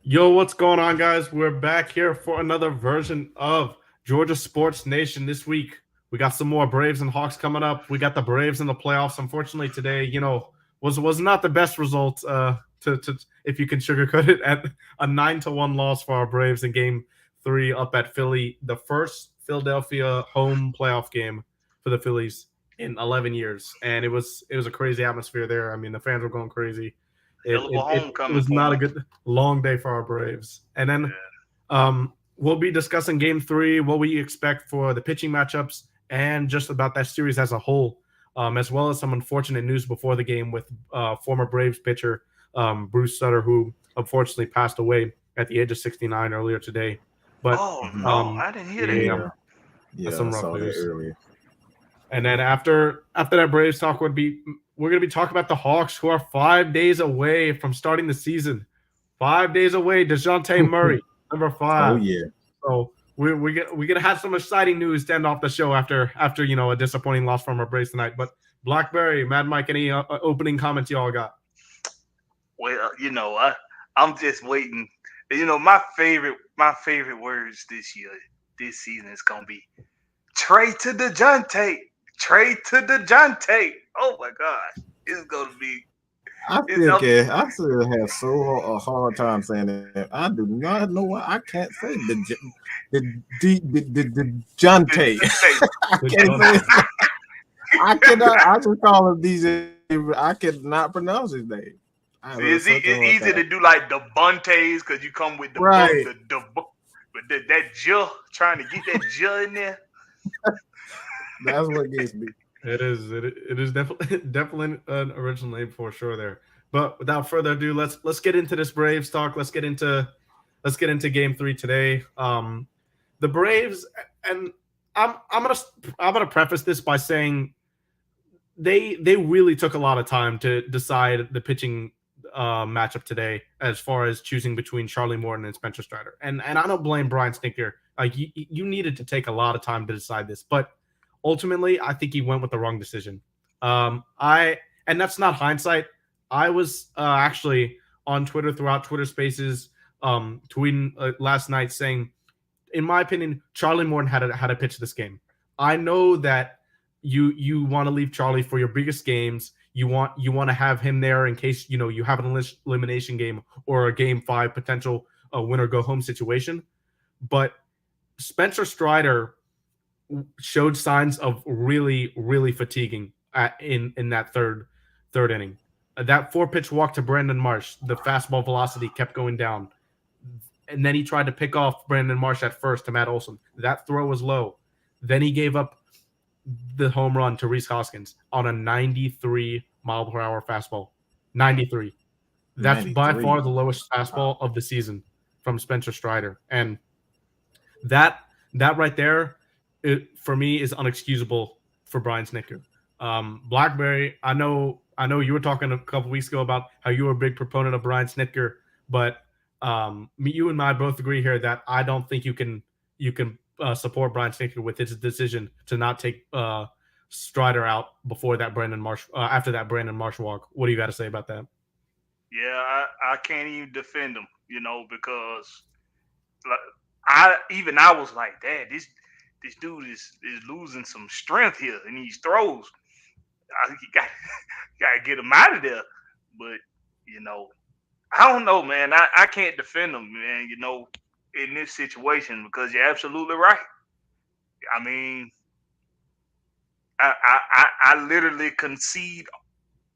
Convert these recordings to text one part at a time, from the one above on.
Yo, what's going on, guys? We're back here for another version of Georgia Sports Nation this week. We got some more Braves and Hawks coming up. We got the Braves in the playoffs. Unfortunately, today, was not the best result. To if you can sugarcoat it, at a 9-1 loss for our Braves in Game 3 up at Philly, the first Philadelphia home playoff game for the Phillies in 11 years, and it was a crazy atmosphere there. I mean, the fans were going crazy. It Hell of a it, it, it homecoming was for not a him. good long day for our Braves. And then Yeah. we'll be discussing Game 3, what we expect for the pitching matchups, and just about that series as a whole, as well as some unfortunate news before the game with former Braves pitcher Bruce Sutter, who unfortunately passed away at the age of 69 earlier today. But Oh Hmm. no, um, I didn't hear that. yeah, Yeah, that's yeah, I some rough saw that news. earlier. And then after that Braves talk would be we're gonna be talking about the Hawks, who are 5 days away from starting the season. 5 days away. DeJounte Murray, number Oh 5. yeah. So we're gonna have some exciting news to end off the show after a disappointing loss from our Braves tonight. But Blackberry, Mad Mike, any opening comments y'all got? Well, I'm just waiting. My favorite words this season is gonna be trade to DeJounte, trade to DeJounte. Oh my gosh, it's gonna be. I It's still can. I still have a hard time saying that. I do not know why I can't say the Jonte. I can't say it. DeJounte. I cannot. I just call him DJ. I cannot pronounce his name. I have such a it's hard easy time. to do like the buntes because you come with Right. but that jill trying to get that jill in there. That's what gets me. It is definitely definitely an original name for sure there. But without further ado, let's get into this Braves talk. Let's get into Game 3 today. The Braves, and I'm gonna preface this by saying they really took a lot of time to decide the pitching matchup today, as far as choosing between Charlie Morton and Spencer Strider. And I don't blame Brian Stinker. Like you needed to take a lot of time to decide this, but ultimately I think he went with the wrong decision. I and that's not hindsight. I was actually on Twitter throughout Twitter Spaces, tweeting last night saying, in my opinion, Charlie Morton had to pitch this game. I know that you want to leave Charlie for your biggest games. You want to have him there in case you have an elimination game or a Game 5 potential win or go home situation. But Spencer Strider showed signs of really fatiguing in that third inning. That 4 pitch walk to Brandon Marsh, the fastball velocity kept going down, and then he tried to pick off Brandon Marsh at first to Matt Olson. That throw was low. Then he gave up the home run to Reese Hoskins on a 93 mile per hour fastball. 93. That's by 93. far the lowest fastball of the season from Spencer Strider. And that that right there, for me, is unexcusable for Brian Snicker. Blackberry, I know you were talking a couple weeks ago about how you were a big proponent of Brian Snicker, but you and I both agree here that I don't think you can support Brian Snicker with his decision to not take Strider out before that Brandon Marsh after that Brandon Marsh walk. What do you got to say about that? Yeah, I can't even defend him, because like, I was like, Dad, this dude is losing some strength here in these throws. You gotta get him out of there. But you know, I don't know, man. I can't defend him, man. In this situation because you're absolutely right. I mean, I literally concede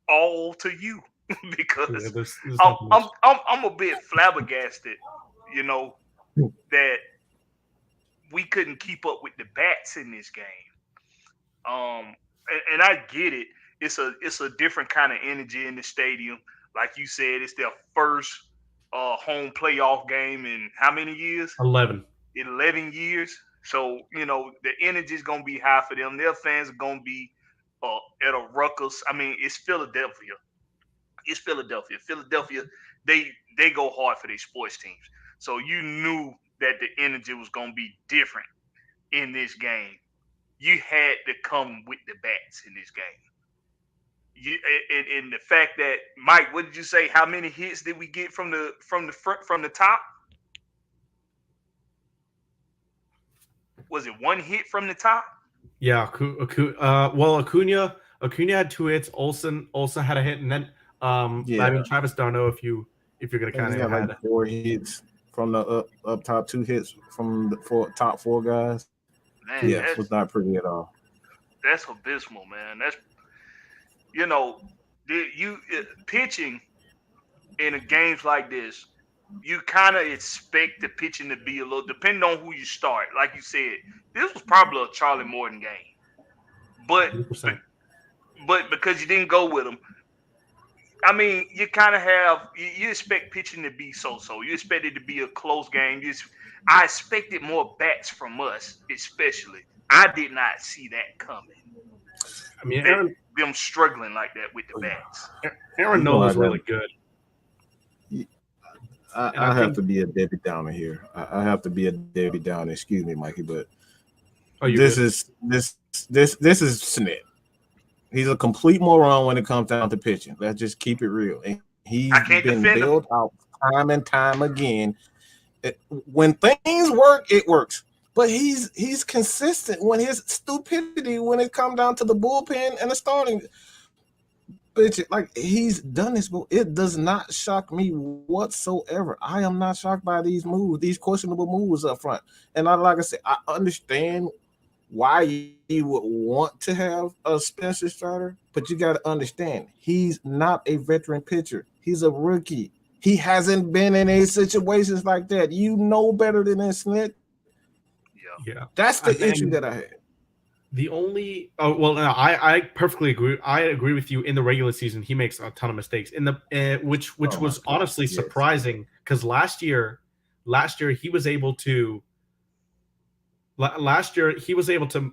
all to you Yeah, because there's I'm nothing I'm much. I'm I'm a bit flabbergasted, you know, that we couldn't keep up with the bats in this game. And I get it. It's a different kind of energy in the stadium. Like you said, it's their first home playoff game in how many years? 11. 11 years. So the energy is gonna be high for them. Their fans are gonna be at a ruckus. I mean, it's Philadelphia. It's Philadelphia. Philadelphia, they go hard for their sports teams. So you knew that the energy was gonna be different in this game. You had to come with the bats in this game. And the fact that Mike, what did you say? How many hits did we get from the front from the top? Was it one hit from the top? Yeah. Well, Acuna had 2 hits. Olsen had a hit, and then I mean Travis Darno. If you're gonna kind of had like 4 hits from the up top, 2 hits from the top 4 guys. Man, it was not pretty at all. That's abysmal, man. That's pitching in games like this. You kind of expect the pitching to be a little, depending on who you start. Like you said, this was probably a Charlie Morton game, but 100%. but because you didn't go with him, I mean, you kind of have you expect pitching to be so. You expect it to be a close game. I expected more bats from us, especially. I did not see that coming. I mean, them struggling like that with the bats. Aaron Nola's really good. I have to be a Debbie Downer here. I have to be a Debbie Downer. Excuse me, Mikey, but this is Snit. He's a complete moron when it comes down to pitching. Let's just keep it real. And he's been bailed out time and time again. When things work, it works. But he's consistent when his stupidity when it comes down to the bullpen and the starting. Bitch, like he's done this, but it does not shock me whatsoever. I am not shocked by these moves, these questionable moves up front. And like I said, I understand why you would want to have a Spencer Strider, but you got to understand he's not a veteran pitcher. He's a rookie. He hasn't been in any situations like that. You know better than this, Snit. Yeah, that's the issue that I had. The only I perfectly agree. I agree with you. In the regular season, he makes a ton of mistakes. In the which was honestly surprising because last year he was able to. Last year he was able to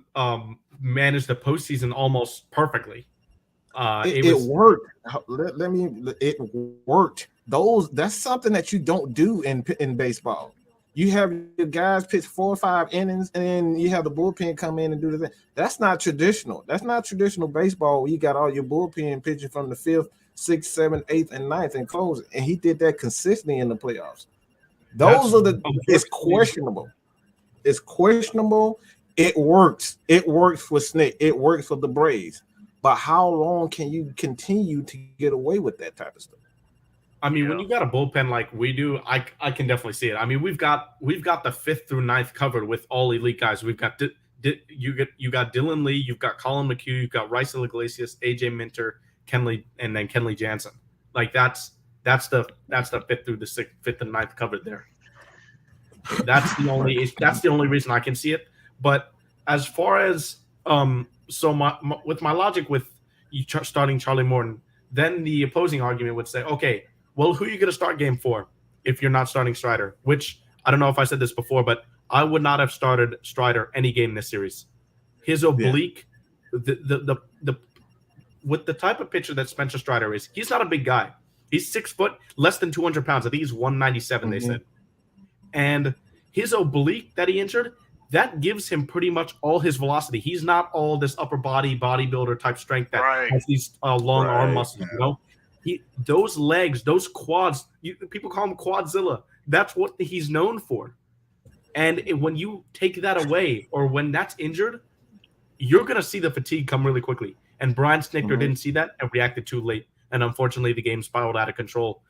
manage the postseason almost perfectly. It worked. It worked. That's something that you don't do in baseball. You have your guys pitch 4 or 5 innings, and then you have the bullpen come in and do the thing. That's not traditional. That's not traditional baseball where you got all your bullpen pitching from the 5th, 6th, 7th, 8th, and 9th and closing. And he did that consistently in the playoffs. It's questionable. It's questionable. It works. It works for Snake. It works for the Braves. But how long can you continue to get away with that type of stuff? I mean, when you got a bullpen like we do, I can definitely see it. I mean, we've got the 5th through 9th covered with all elite guys. We've got you got Dylan Lee, you've got Colin McHugh, you've got Raisel Iglesias, AJ Minter, Kenley, and then Kenley Jansen. Like that's the 5th through the 6th, 5th and 9th covered there. That's the only reason I can see it. But as far as with my logic with you starting Charlie Morton, then the opposing argument would say, okay, well, who are you going to start game 4 if you're not starting Strider? Which I don't know if I said this before, but I would not have started Strider any game this series. His oblique, the with the type of pitcher that Spencer Strider is, he's not a big guy. He's 6 foot, less than 200 pounds. I think he's 197. They said, and his oblique that he injured, that gives him pretty much all his velocity. He's not all this upper body bodybuilder type strength that has these long arm muscles. You know. Those legs, those quads, people call him Quadzilla. That's what he's known for. And when you take that away or when that's injured, you're going to see the fatigue come really quickly. And Brian Snitker didn't see that and reacted too late. And unfortunately, the game spiraled out of control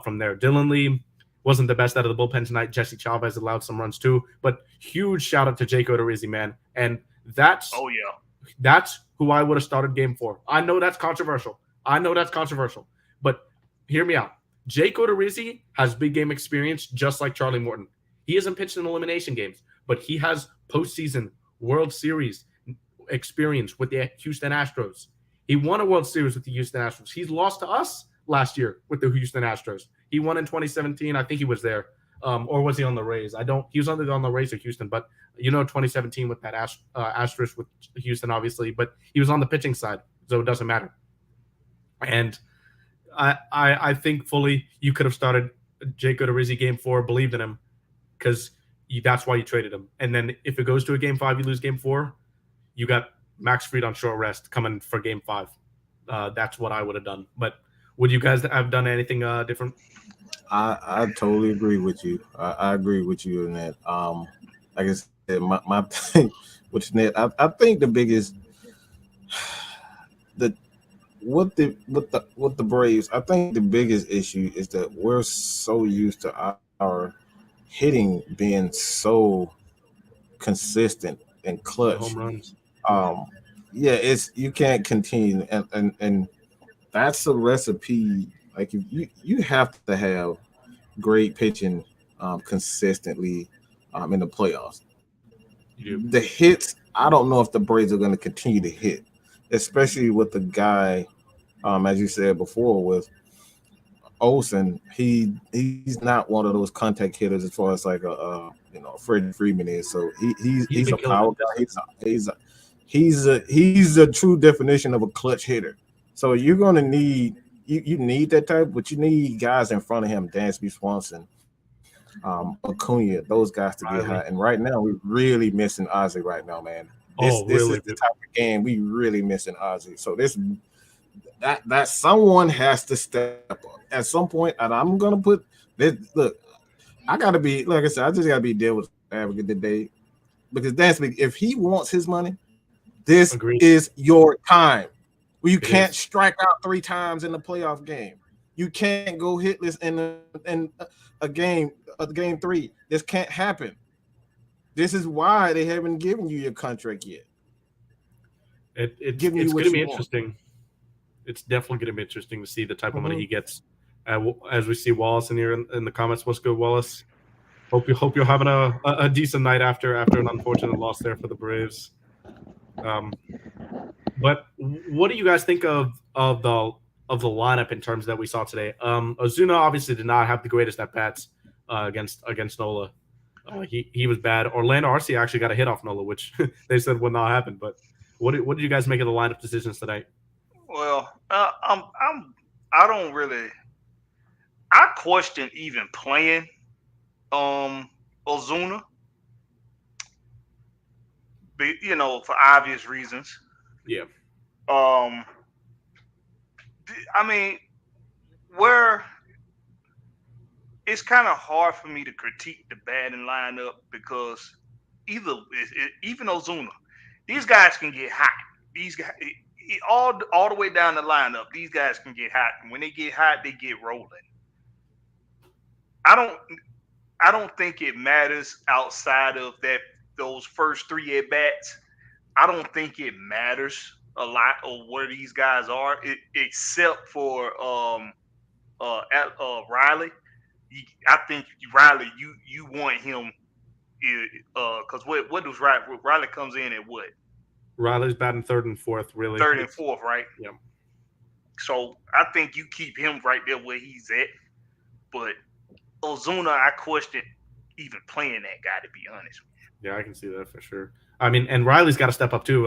from there. Dylan Lee wasn't the best out of the bullpen tonight. Jesse Chavez allowed some runs too. But huge shout out to Jake Odorizzi, man. And that's who I would have started game 4. I know that's controversial. But hear me out. Jake Odorizzi has big game experience just like Charlie Morton. He hasn't pitched in elimination games, but he has postseason World Series experience with the Houston Astros. He won a World Series with the Houston Astros. He's lost to us last year with the Houston Astros. He won in 2017. I think he was there. Or was he on the Rays? He was on the Rays or Houston, but 2017 with that asterisk with Houston, obviously, but he was on the pitching side, so it doesn't matter. And I think fully you could have started Jake Odorizzi game 4, believed in him, because that's why you traded him. And then if it goes to a game 5, you lose game 4, you got Max Fried on short rest coming for game 5. that's what I would have done. But would you guys have done anything different? I totally agree with you. I agree with you in that. Like I said, my thing with Ned, I think the biggest the with the Braves, I think the biggest issue is that we're so used to our hitting being so consistent and clutch. Home runs. Yeah, it's you can't continue, and that's a recipe. Like you have to have great pitching consistently in the playoffs. The hits, I don't know if the Braves are going to continue to hit, especially with the guy, as you said before, with Olsen. He's not one of those contact hitters as far as like a Freddie Freeman is. So he's a power guy. He's a true definition of a clutch hitter. So you're going to need you need that type, but you need guys in front of him, Dansby Swanson, Acuna, those guys to get high. And right now, we're really missing Ozzie right now, man. This is the type of game we really missing Ozzie. So that someone has to step up at some point. And I'm gonna put this. Look, I gotta be like I said. I just gotta be devil's advocate today because Dansby, if he wants his money, this is your time. You can't strike out 3 times in the playoff game. You can't go hitless in a game 3. This can't happen. This is why they haven't given you your contract yet. It's going to be interesting. It's definitely going to be interesting to see the type of money he gets. As we see Wallace in here in the comments. What's good, Wallace? Hope you're having a decent night after an unfortunate loss there for the Braves. But what do you guys think of the lineup in terms that we saw today? Ozuna obviously did not have the greatest at bats against Nola. He was bad. Orlando Arcia actually got a hit off Nola, which they said would not happen. But what did you guys make of the lineup decisions tonight? Well, I question even playing Ozuna, but, for obvious reasons. Yeah. I mean, where it's kind of hard for me to critique the batting lineup because even Ozuna, these guys can get hot. These guys, all the way down the lineup, these guys can get hot. And when they get hot, they get rolling. I don't think it matters outside of those first 3 at bats. I don't think it matters a lot of where these guys are, except for Riley. I think Riley, you want him because what does Riley comes in at what? Riley's batting 3rd and 4th, really. 3rd and 4th, right? Yeah. So I think you keep him right there where he's at. But Ozuna, I question even playing that guy, to be honest. Yeah, I can see that for sure. I mean, and Riley's got to step up too.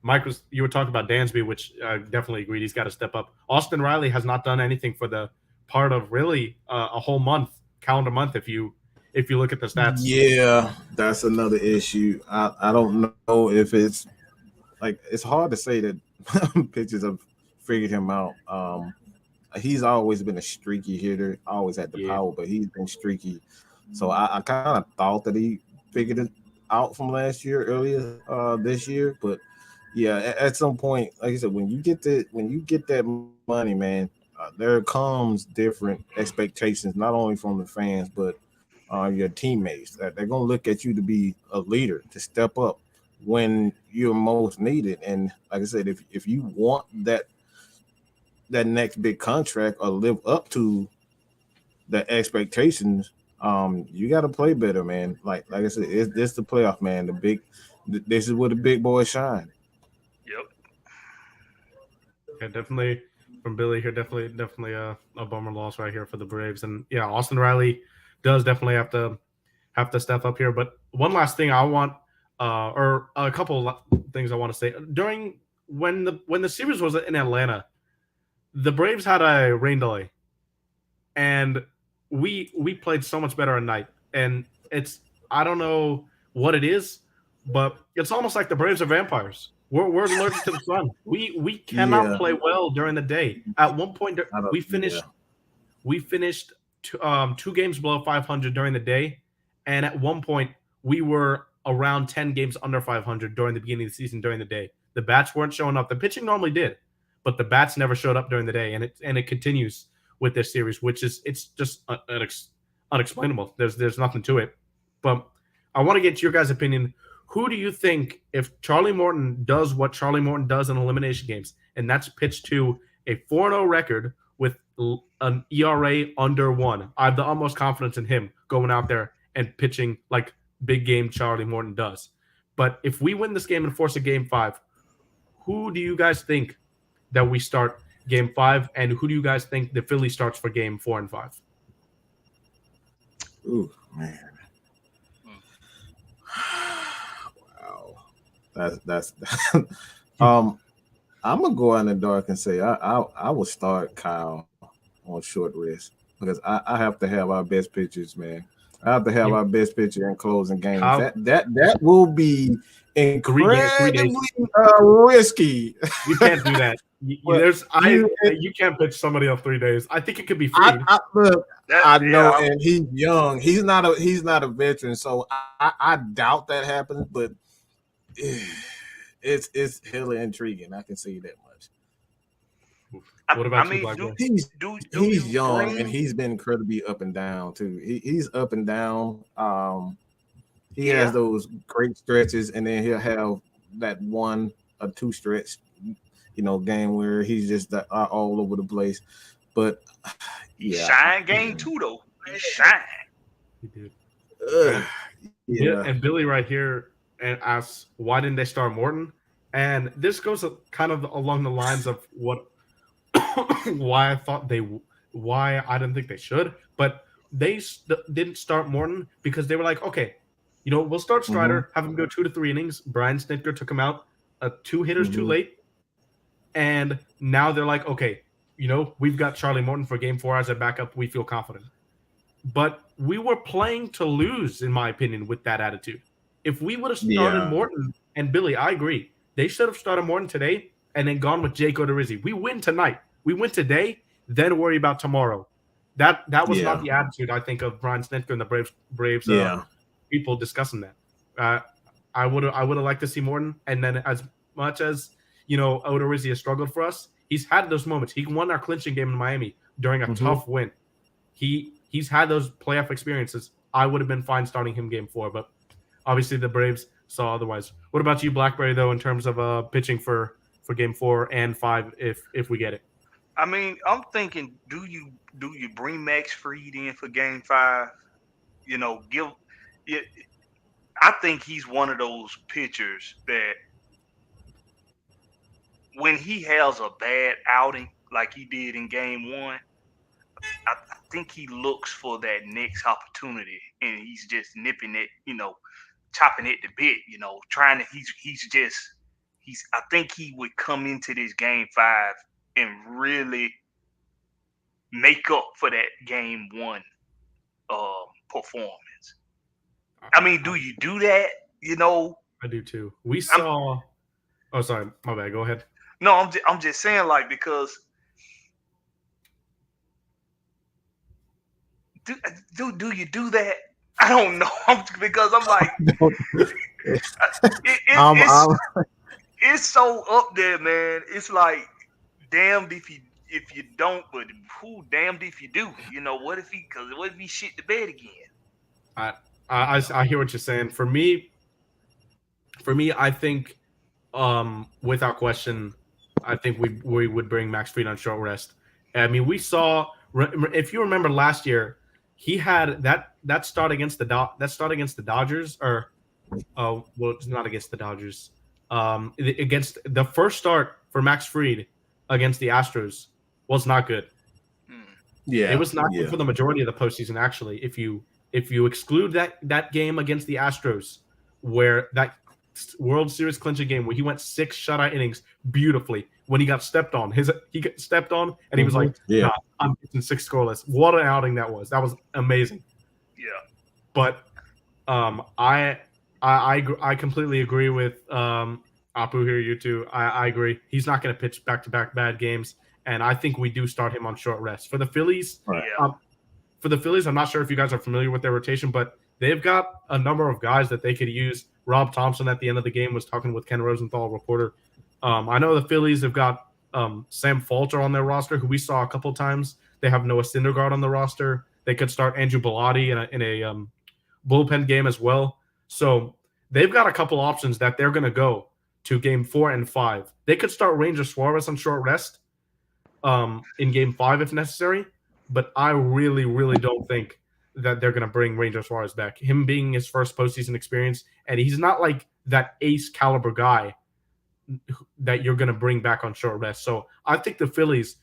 Mike, you were talking about Dansby, which I definitely agreed. He's got to step up. Austin Riley has not done anything for the part of really a whole calendar month. If you look at the stats. Yeah, that's another issue. I don't know if it's like it's hard to say that pitchers have figured him out. He's always been a streaky hitter. Always had the power, but he's been streaky. So I kind of thought that he figured it out from last year, earlier this year. But yeah, at some point, like I said, when you get that money, man, there comes different expectations, not only from the fans, but your teammates. They're gonna look at you to be a leader, to step up when you're most needed. And like I said, if you want that next big contract or live up to the expectations, you got to play better, man. Like I said, this the playoff, man. This is where the big boys shine. Yep. Yeah, definitely from Billy here. Definitely a bummer loss right here for the Braves. And yeah, Austin Riley does definitely have to step up here. But one last thing I want, or a couple of things I want to say when the series was in Atlanta, the Braves had a rain delay, and we played so much better at night. And I don't know what it is, but it's almost like the Braves are vampires. We're allergic to the sun. We cannot play well during the day. At one point, we finished 2 games below 500 during the day, and at one point we were around 10 games under 500 during the beginning of the season during the day. The bats weren't showing up. The pitching normally did, but the bats never showed up during the day, and it continues with this series, which is it's just unexplainable. There's nothing to it. But I want to get your guys' opinion. Who do you think, if Charlie Morton does what Charlie Morton does in elimination games, and that's pitched to a 4-0 record with an ERA under 1, I have the utmost confidence in him going out there and pitching like big game Charlie Morton does. But if we win this game and force a game 5, who do you guys think that we start game 5, and who do you guys think the Phillies starts for game 4 and 5? Ooh, man. That's I'm gonna go out in the dark and say I will start Kyle on short rest because I have to have our best pitchers, man. I have to have our best pitcher in closing games. That will be incredibly risky. You can't do that. You can't pitch somebody on 3 days. I think it could be free. I know, and he's young. He's not a veteran, so I doubt that happens. But it's hella intriguing. I can see that much. What about you, Black? He's young, and he's been incredibly up and down too. He's up and down. He has those great stretches, and then he'll have that 1 or 2 stretch, game where he's just all over the place. But shine game 2 though. Shine. He did. And Billy right here and asks, why didn't they start Morton? And this goes kind of along the lines of what why I didn't think they should, but they didn't start Morton because they were like, okay, we'll start Strider, have him go 2 to 3 innings. Brian Snitker took him out 2 hitters too late, and now they're like, okay, we've got Charlie Morton for game 4 as a backup. We feel confident, but we were playing to lose, in my opinion, with that attitude. If we would have started Morton, and Billy, I agree, they should have started Morton today and then gone with Jake Odorizzi. We win tonight. We win today, then worry about tomorrow. That was not the attitude, I think, of Brian Snitker and the Braves people discussing that. I would have liked to see Morton, and then as much as Odorizzi has struggled for us, he's had those moments. He won our clinching game in Miami during a tough win. He's had those playoff experiences. I would have been fine starting him game 4, but obviously the Braves saw otherwise. What about you, Blackberry, though, in terms of pitching for game 4 and 5 if we get it? I mean, I'm thinking, do you bring Max Fried in for game 5? I think he's one of those pitchers that when he has a bad outing like he did in game 1, I think he looks for that next opportunity, and he's just nipping it, chopping it to bit, trying to. I think he would come into this game 5 and really make up for that game 1 performance. I mean, do you do that? I do too. We saw. Oh, sorry, my bad. Go ahead. No, I'm just saying, like, because do you do that? I don't know, because I'm like, it's so up there, man. It's like, damned if you don't, but who damned if you do? What if he shit the bed again? I hear what you're saying. For me, I think, without question, I think we would bring Max Fried on short rest. I mean, we saw, if you remember last year, he had that start against the Dodgers, or well, it's not against the Dodgers. Against the first start for Max Fried against the Astros was not good. Yeah, it was not good for the majority of the postseason. Actually, if you exclude that game against the Astros, where that World Series clinching game where he went 6 shutout innings beautifully, when he got stepped on, he got stepped on, and he was like, "Nah, I'm getting 6 scoreless." What an outing that was! That was amazing. Yeah, but I completely agree with Apu here, you too. I agree. He's not going to pitch back-to-back bad games, and I think we do start him on short rest. For the Phillies, I'm not sure if you guys are familiar with their rotation, but they've got a number of guys that they could use. Rob Thompson at the end of the game was talking with Ken Rosenthal, reporter. I know the Phillies have got Sam Falter on their roster, who we saw a couple times. They have Noah Syndergaard on the roster. They could start Andrew Bellotti in a bullpen game as well. So they've got a couple options that they're going to go to game 4 and 5. They could start Ranger Suarez on short rest in game 5 if necessary, but I really, really don't think that they're going to bring Ranger Suarez back. Him being his first postseason experience, and he's not like that ace caliber guy that you're going to bring back on short rest. So I think the Phillies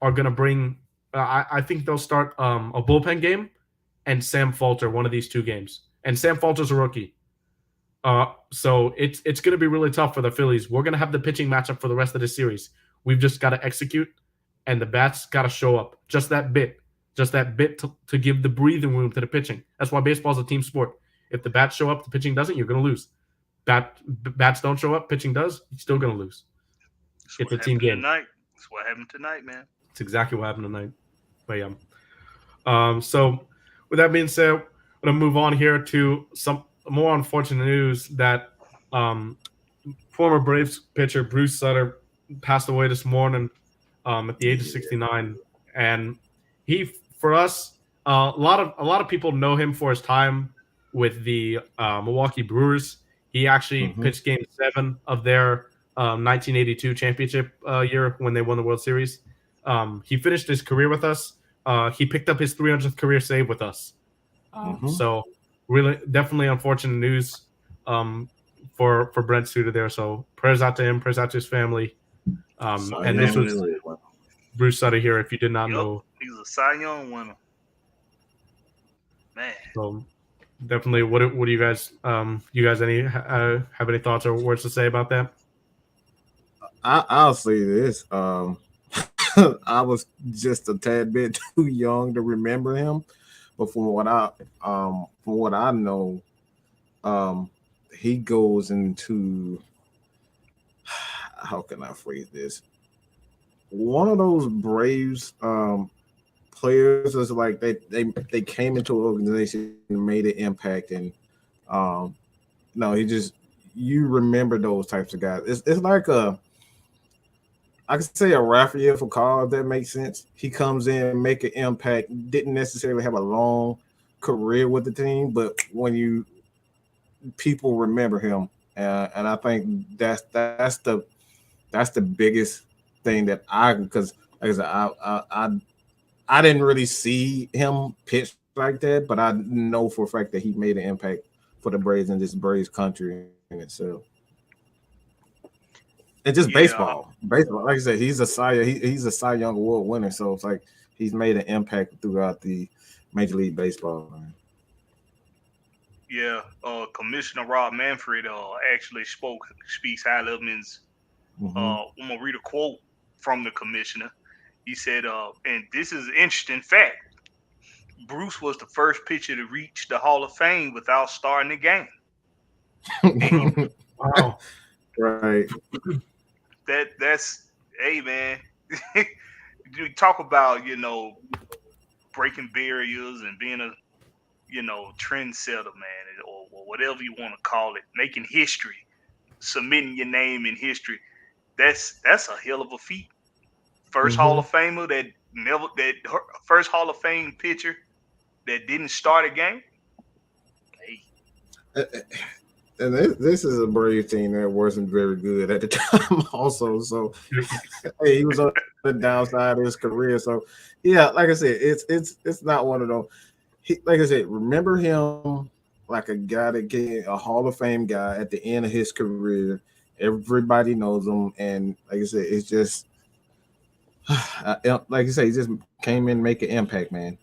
are going to bring I think they'll start a bullpen game and Sam Falter, one of these two games. And Sam Falter's a rookie. So it's going to be really tough for the Phillies. We're going to have the pitching matchup for the rest of the series. We've just got to execute, and the bats got to show up. Just that bit to give the breathing room to the pitching. That's why baseball is a team sport. If the bats show up, the pitching doesn't, you're going to lose. Bats don't show up, pitching does, you're still going to lose. It's a team game. Tonight. That's what happened tonight, man. It's exactly what happened tonight. But yeah. So with that being said, I'm going to move on here to some more unfortunate news that former Braves pitcher Bruce Sutter passed away this morning at the age of 69. And he, for us, a lot of people know him for his time with the Milwaukee Brewers. He actually pitched Game 7 of their 1982 championship year when they won the World Series. He finished his career with us. He picked up his 300th career save with us. So really, definitely unfortunate news for Brent Suter there. So prayers out to him, prayers out to his family. And this was Bruce Sutter here. If you did not know, he's a Cy Young winner. Man. So definitely, what do you guys have any thoughts or words to say about that? I'll say this. I was just a tad bit too young to remember him, but from what I know, he goes into, how can I phrase this? One of those Braves players is like they came into an organization and made an impact, and you remember those types of guys. It's like I could say a Rafael Furcal, if that makes sense. He comes in, make an impact, didn't necessarily have a long career with the team, but when people remember him, and I think that's the biggest thing that because like I said, I didn't really see him pitch like that, but I know for a fact that he made an impact for the Braves and this Braves country in itself. And just baseball, like I said, he's a Cy Young Award winner, so it's like he's made an impact throughout the Major League Baseball. Yeah, Commissioner Rob Manfred actually speaks highly of him. I'm gonna read a quote from the commissioner. He said, and this is an interesting fact, Bruce was the first pitcher to reach the Hall of Fame without starting the game. Wow. Right. That's hey man. You talk about, breaking barriers and being a trendsetter, man, or whatever you want to call it, making history, submitting your name in history. That's a hell of a feat. First Hall of Famer first Hall of Fame pitcher that didn't start a game. Hey. And this is a Brave team that wasn't very good at the time also. So hey, he was on the downside of his career. So yeah, like I said, it's not one of those. Like I said, remember him like a guy that came, a Hall of Fame guy at the end of his career. Everybody knows him, and like I said, it's just like you say, he just came in and make an impact, man.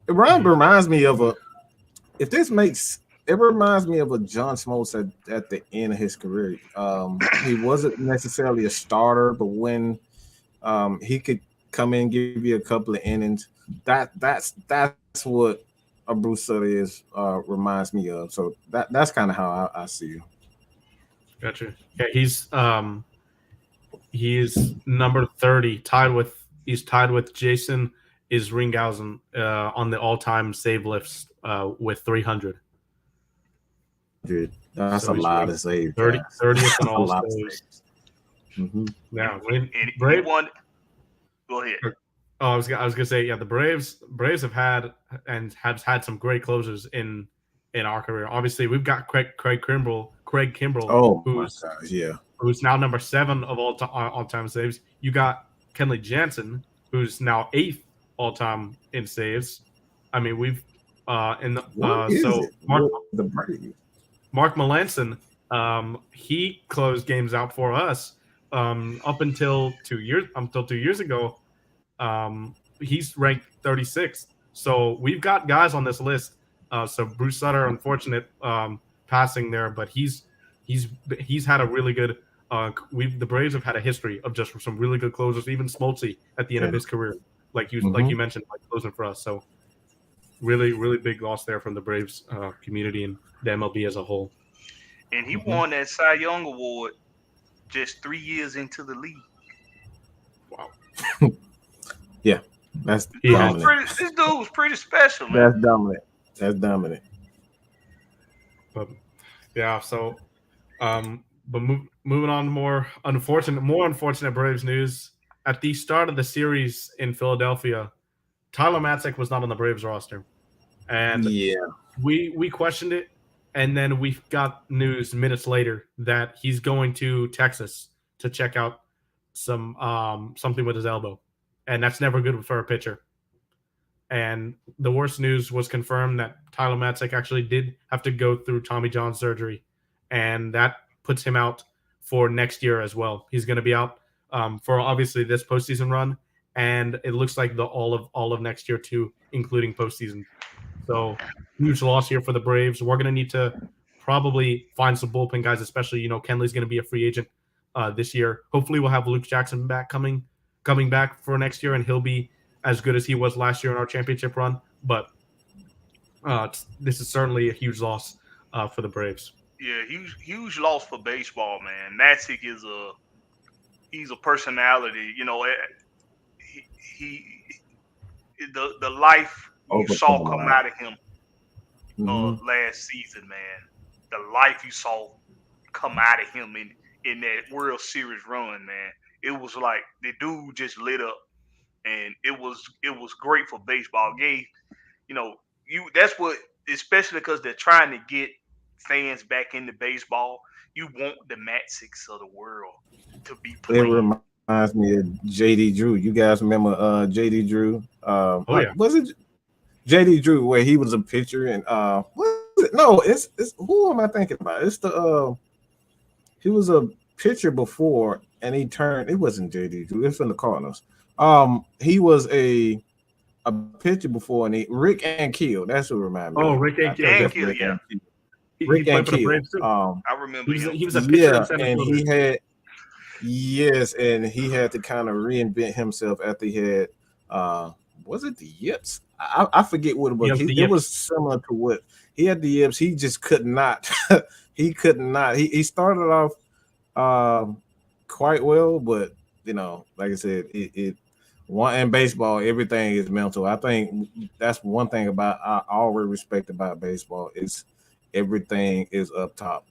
It reminds me of a John Smoltz at the end of his career. He wasn't necessarily a starter, but when he could come in and give you a couple of innings, that's what a Bruce Sutter reminds me of. So that's kind of how I see him. Gotcha. Yeah, he's number 30, he's tied with Jason Isringhausen on the all-time save list with 300. Dude, that's So a lot of saves. 30th in all lot saves. Mm-hmm. Yeah, and he won. Go ahead. Oh, I was gonna say, yeah, the Braves have had some great closers in our career. Obviously, we've got Craig Kimbrell, Oh my gosh, yeah, who's now number 7 of all time saves. You got Kenley Jansen, who's now 8th all time in saves. I mean, we've Mark Melanson, he closed games out for us up until 2 years ago. He's ranked 36th. So we've got guys on this list. So Bruce Sutter, unfortunate passing there, but he's had a really good. The Braves have had a history of just some really good closers. Even Smoltzy at the end of his career, like you mentioned, like closing for us. So really, really big loss there from the Braves community and the MLB as a whole. And he won that Cy Young Award just 3 years into the league. Wow. Yeah, this dude was pretty special, man. That's dominant. But yeah, so but moving on to more unfortunate Braves news. At the start of the series in Philadelphia, Tyler Matzek was not on the Braves roster, and we questioned it, and then we got news minutes later that he's going to Texas to check out something with his elbow. And that's never good for a pitcher. And the worst news was confirmed that Tyler Matzek actually did have to go through Tommy John surgery, and that puts him out for next year as well. He's going to be out for obviously this postseason run, and it looks like all of next year too, including postseason. So huge loss here for the Braves. We're going to need to probably find some bullpen guys, especially Kenley's going to be a free agent this year. Hopefully, we'll have Luke Jackson back coming back for next year, and he'll be as good as he was last year in our championship run. But this is certainly a huge loss for the Braves. Yeah, huge loss for baseball, man. Matzek he's a personality. The life you saw come out of him last season, man. The life you saw come out of him in that World Series run, man. It was like the dude just lit up, and it was great for baseball. That's what, especially because they're trying to get fans back into baseball. You want the Matzeks of the world to be playing. It reminds me of JD Drew. You guys remember JD Drew? Was it JD Drew where he was a pitcher and what was it? No, it's who am I thinking about? It's he was a pitcher before. And he turned. It wasn't JD Drew. It's from the Cardinals. He was a pitcher before, and Rick Ankiel. That's what reminded me. Oh, Rick Ankiel. Yeah. Rick Ankiel. I remember him. He was a pitcher. And he had to kind of reinvent himself after he had. Was it the yips? I forget what it was. It was similar to what he had the yips. He just could not. He could not. He started off. Quite well, but like I said, in baseball, everything is mental. I think that's one thing I always respect about baseball is everything is up top.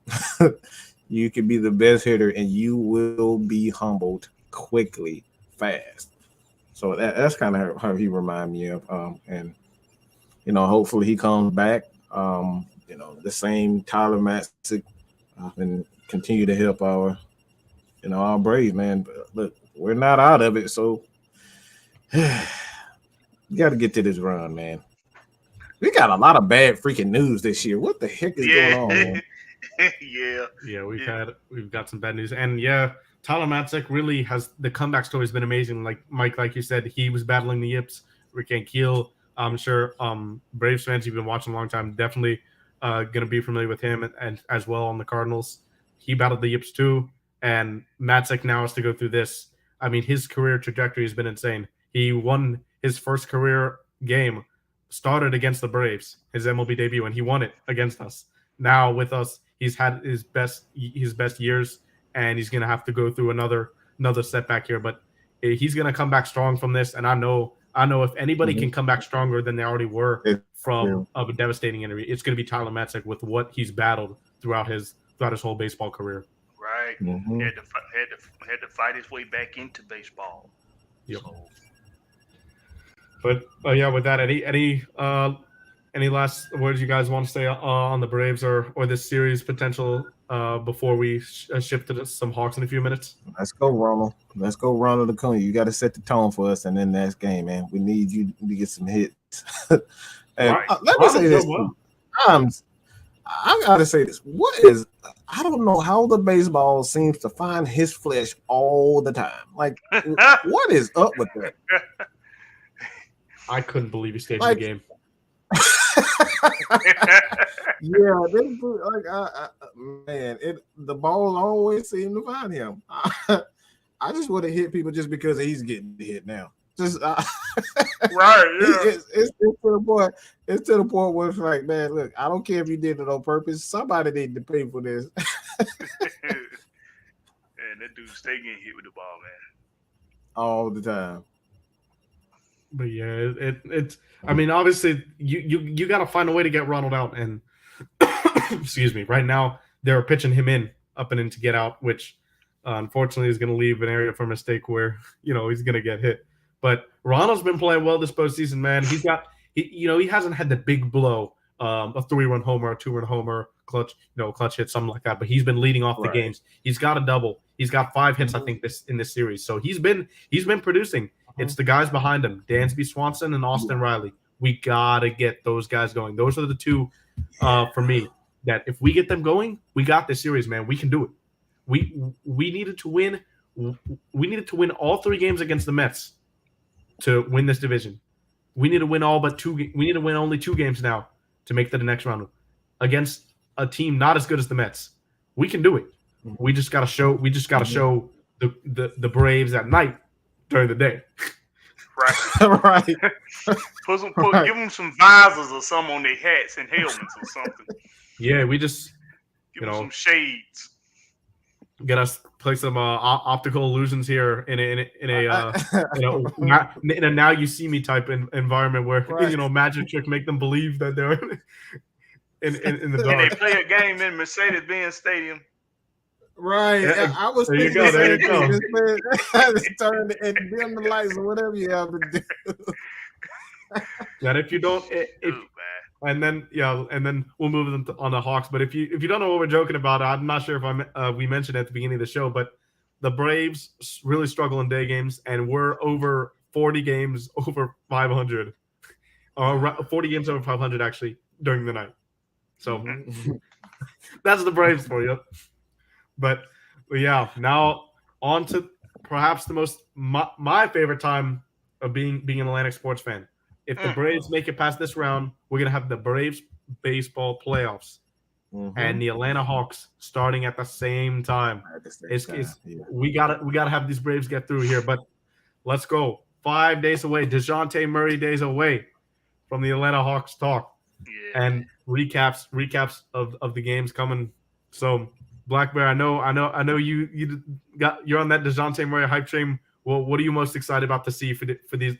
You can be the best hitter and you will be humbled quickly, fast. So that's kind of how he reminds me of. And hopefully he comes back. The same Tyler Matzek and continue to help our Braves, man. But look, we're not out of it, so you got to get to this run, man. We got a lot of bad freaking news this year. What the heck is going on, man? We've got some bad news, and Tyler Matzek really has the comeback story has been amazing. Like Mike, like you said, he was battling the yips. Rick Ankiel, I'm sure Braves fans you've been watching a long time definitely gonna be familiar with him and as well on the Cardinals. He battled the yips too. And Matzek now has to go through this. I mean, his career trajectory has been insane. He won his first career game, started against the Braves, his MLB debut, and he won it against us. Now with us, he's had his best years, and he's gonna have to go through another setback here. But he's gonna come back strong from this, and I know if anybody can come back stronger than they already were from a devastating injury, it's gonna be Tyler Matzek with what he's battled throughout his whole baseball career. Right. Had to fight his way back into baseball. Yep. So. But yeah, with that, any last words you guys want to say on the Braves or this series potential before we shift to some Hawks in a few minutes? Let's go, Ronald. Let's go, Ronald Acuna. You got to set the tone for us in the next game, man. We need you to get some hits. And right. Let me say this. I got to say this. I don't know how the baseball seems to find his flesh all the time. Like, what is up with that? I couldn't believe he stayed in the game. Yeah, the ball always seem to find him. I just want to hit people just because he's getting hit now. Just right, yeah. It's to the point. It's to the point where it's like, man, look, I don't care if you did it on purpose. Somebody need to pay for this. Man, that dude stay getting hit with the ball, man, all the time. But yeah, it's. I mean, obviously, you got to find a way to get Ronald out, and excuse me. Right now, they're pitching him up and in to get out, which unfortunately is going to leave an area for mistake where he's going to get hit. But Ronald's been playing well this postseason, man. He hasn't had the big blow, a 3-run homer, a 2-run homer, clutch hit, something like that. But he's been leading off the games. He's got a double. He's got 5 hits, I think, in this series. So he's been producing. It's the guys behind him, Dansby Swanson and Austin Riley. We gotta get those guys going. Those are the two for me that if we get them going, we got this series, man. We can do it. We needed to win. We needed to win all 3 games against the Mets to win this division. We need to win all but 2. We need to win only 2 games now to make the next round against a team not as good as the Mets. We can do it. We just gotta show. We just gotta show the Braves at night during the day. Right. Right. Give them some visors or something on their hats and helmets or something. Yeah, we just give them some shades. Get us play some optical illusions here in a now you see me type environment where magic trick make them believe that they're in the dark. And they play a game in Mercedes-Benz Stadium. Right. Yeah, I was there thinking you go. just turn and dim the lights or whatever you have to do. That if you don't, and then we'll move on the Hawks. But if you don't know what we're joking about, I'm not sure if we mentioned it at the beginning of the show, but the Braves really struggle in day games, and we're over 40 games over 500, or 40 games over 500 actually during the night. So that's the Braves for you. But yeah, now on to perhaps the most my favorite time of being an Atlantic sports fan. If the Braves make it past this round, we're gonna have the Braves baseball playoffs and the Atlanta Hawks starting at the same time. We gotta have these Braves get through here. But let's go. 5 days away, DeJounte Murray days away from the Atlanta Hawks talk and recaps of the games coming. So. Black Bear, I know you're on that DeJounte Murray hype train. Well, what are you most excited about to see for these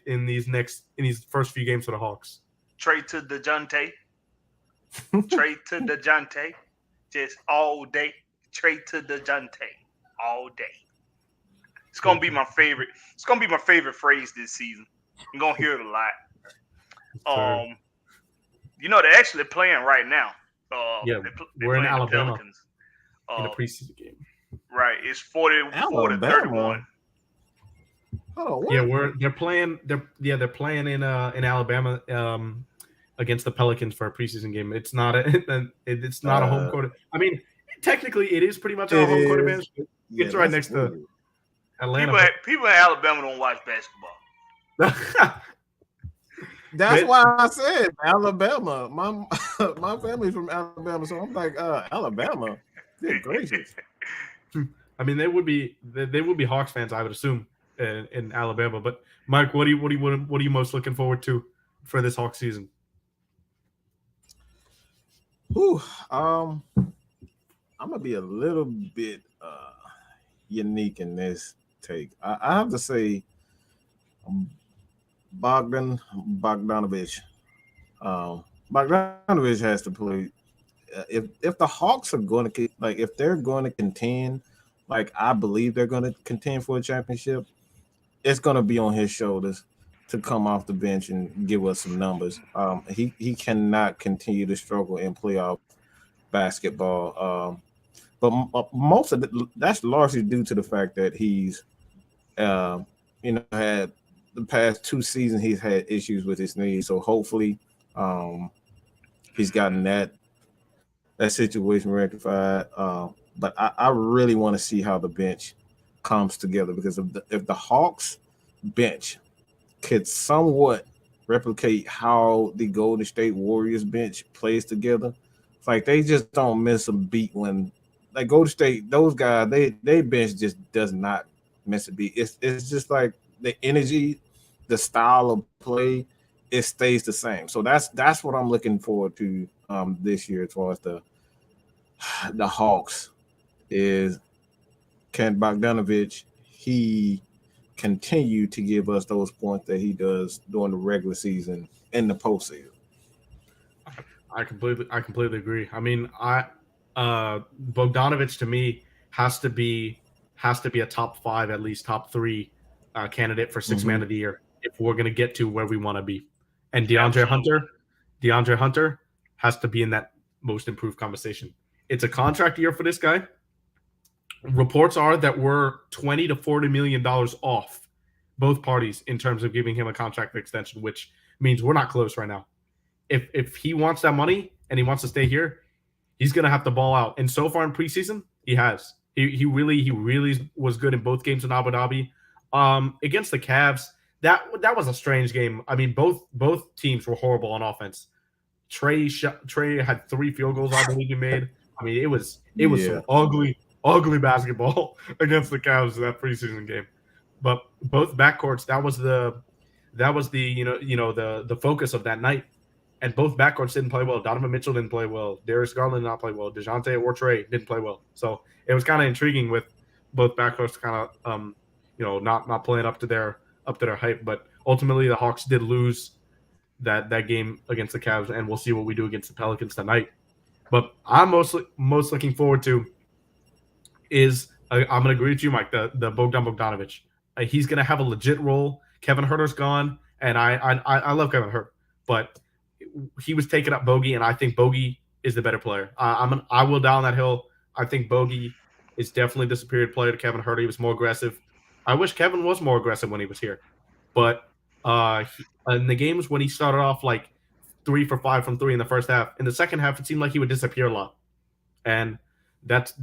first few games for the Hawks? Trade to DeJounte. Trade to DeJounte. Just all day. Trade to DeJounte. All day. It's gonna be my favorite. It's gonna be my favorite phrase this season. I'm gonna hear it a lot. They're actually playing right now. We're in Alabama. Pelicans. In a preseason game, right? It's 40-31. Oh, what? Yeah, they're playing. They're playing in Alabama against the Pelicans for a preseason game. It's not a home court. I mean, technically, it is pretty much a home court advantage. It's right next to Atlanta. People in Alabama don't watch basketball. That's why I said Alabama. My family's from Alabama, so I'm like, Alabama. Good gracious. I mean, they would be Hawks fans, I would assume, in Alabama. But Mike, what are you most looking forward to for this Hawks season? I'm gonna be a little bit unique in this take. I have to say, Bogdanovich. Bogdanovich has to play. If the Hawks are going to if they're going to contend, like I believe they're going to contend for a championship, it's going to be on his shoulders to come off the bench and give us some numbers. He cannot continue to struggle in playoff basketball. But most of that's largely due to the fact that he's, had the past 2 seasons he's had issues with his knees. So hopefully, he's gotten that situation rectified. But I really want to see how the bench comes together, because if the Hawks bench could somewhat replicate how the Golden State Warriors bench plays together, it's like they just don't miss a beat when, like, Golden State, those guys, they bench just does not miss a beat. It's just like the energy, the style of play, it stays the same. So that's what I'm looking forward to this year as far as the Hawks is, can Bogdanovich he continue to give us those points that he does during the regular season and the postseason? I completely agree. I mean, Bogdanovich to me has to be a top 5, at least top 3 candidate for 6th man of the year if we're going to get to where we want to be. And DeAndre Hunter has to be in that most improved conversation. It's a contract year for this guy. Reports are that we're $20 to $40 million off, both parties, in terms of giving him a contract extension, which means we're not close right now. If he wants that money and he wants to stay here, he's going to have to ball out. And so far in preseason, he has. He really was good in both games in Abu Dhabi. Against the Cavs, that was a strange game. I mean, both teams were horrible on offense. Trey had 3 field goals, I believe he made. I mean, it was some ugly basketball against the Cavs in that preseason game. But both backcourts, that was the the focus of that night. And both backcourts didn't play well. Donovan Mitchell didn't play well. Darius Garland did not play well. DeJounte or Trey didn't play well. So it was kind of intriguing with both backcourts kind of not playing up to their hype. But ultimately the Hawks did lose that game against the Cavs, and we'll see what we do against the Pelicans tonight. But I'm most looking forward to is I'm going to agree with you, Mike, the Bogdanovich. He's going to have a legit role. Kevin Huerter's gone, and I love Kevin Huerter, but he was taking up Bogey, and I think Bogey is the better player. I will die on that hill. I think Bogey is definitely the superior player to Kevin Huerter. He was more aggressive. I wish Kevin was more aggressive when he was here, but in the games when he started off like 3 for 5 from 3 in the first half, in the second half it seemed like he would disappear a lot, and that's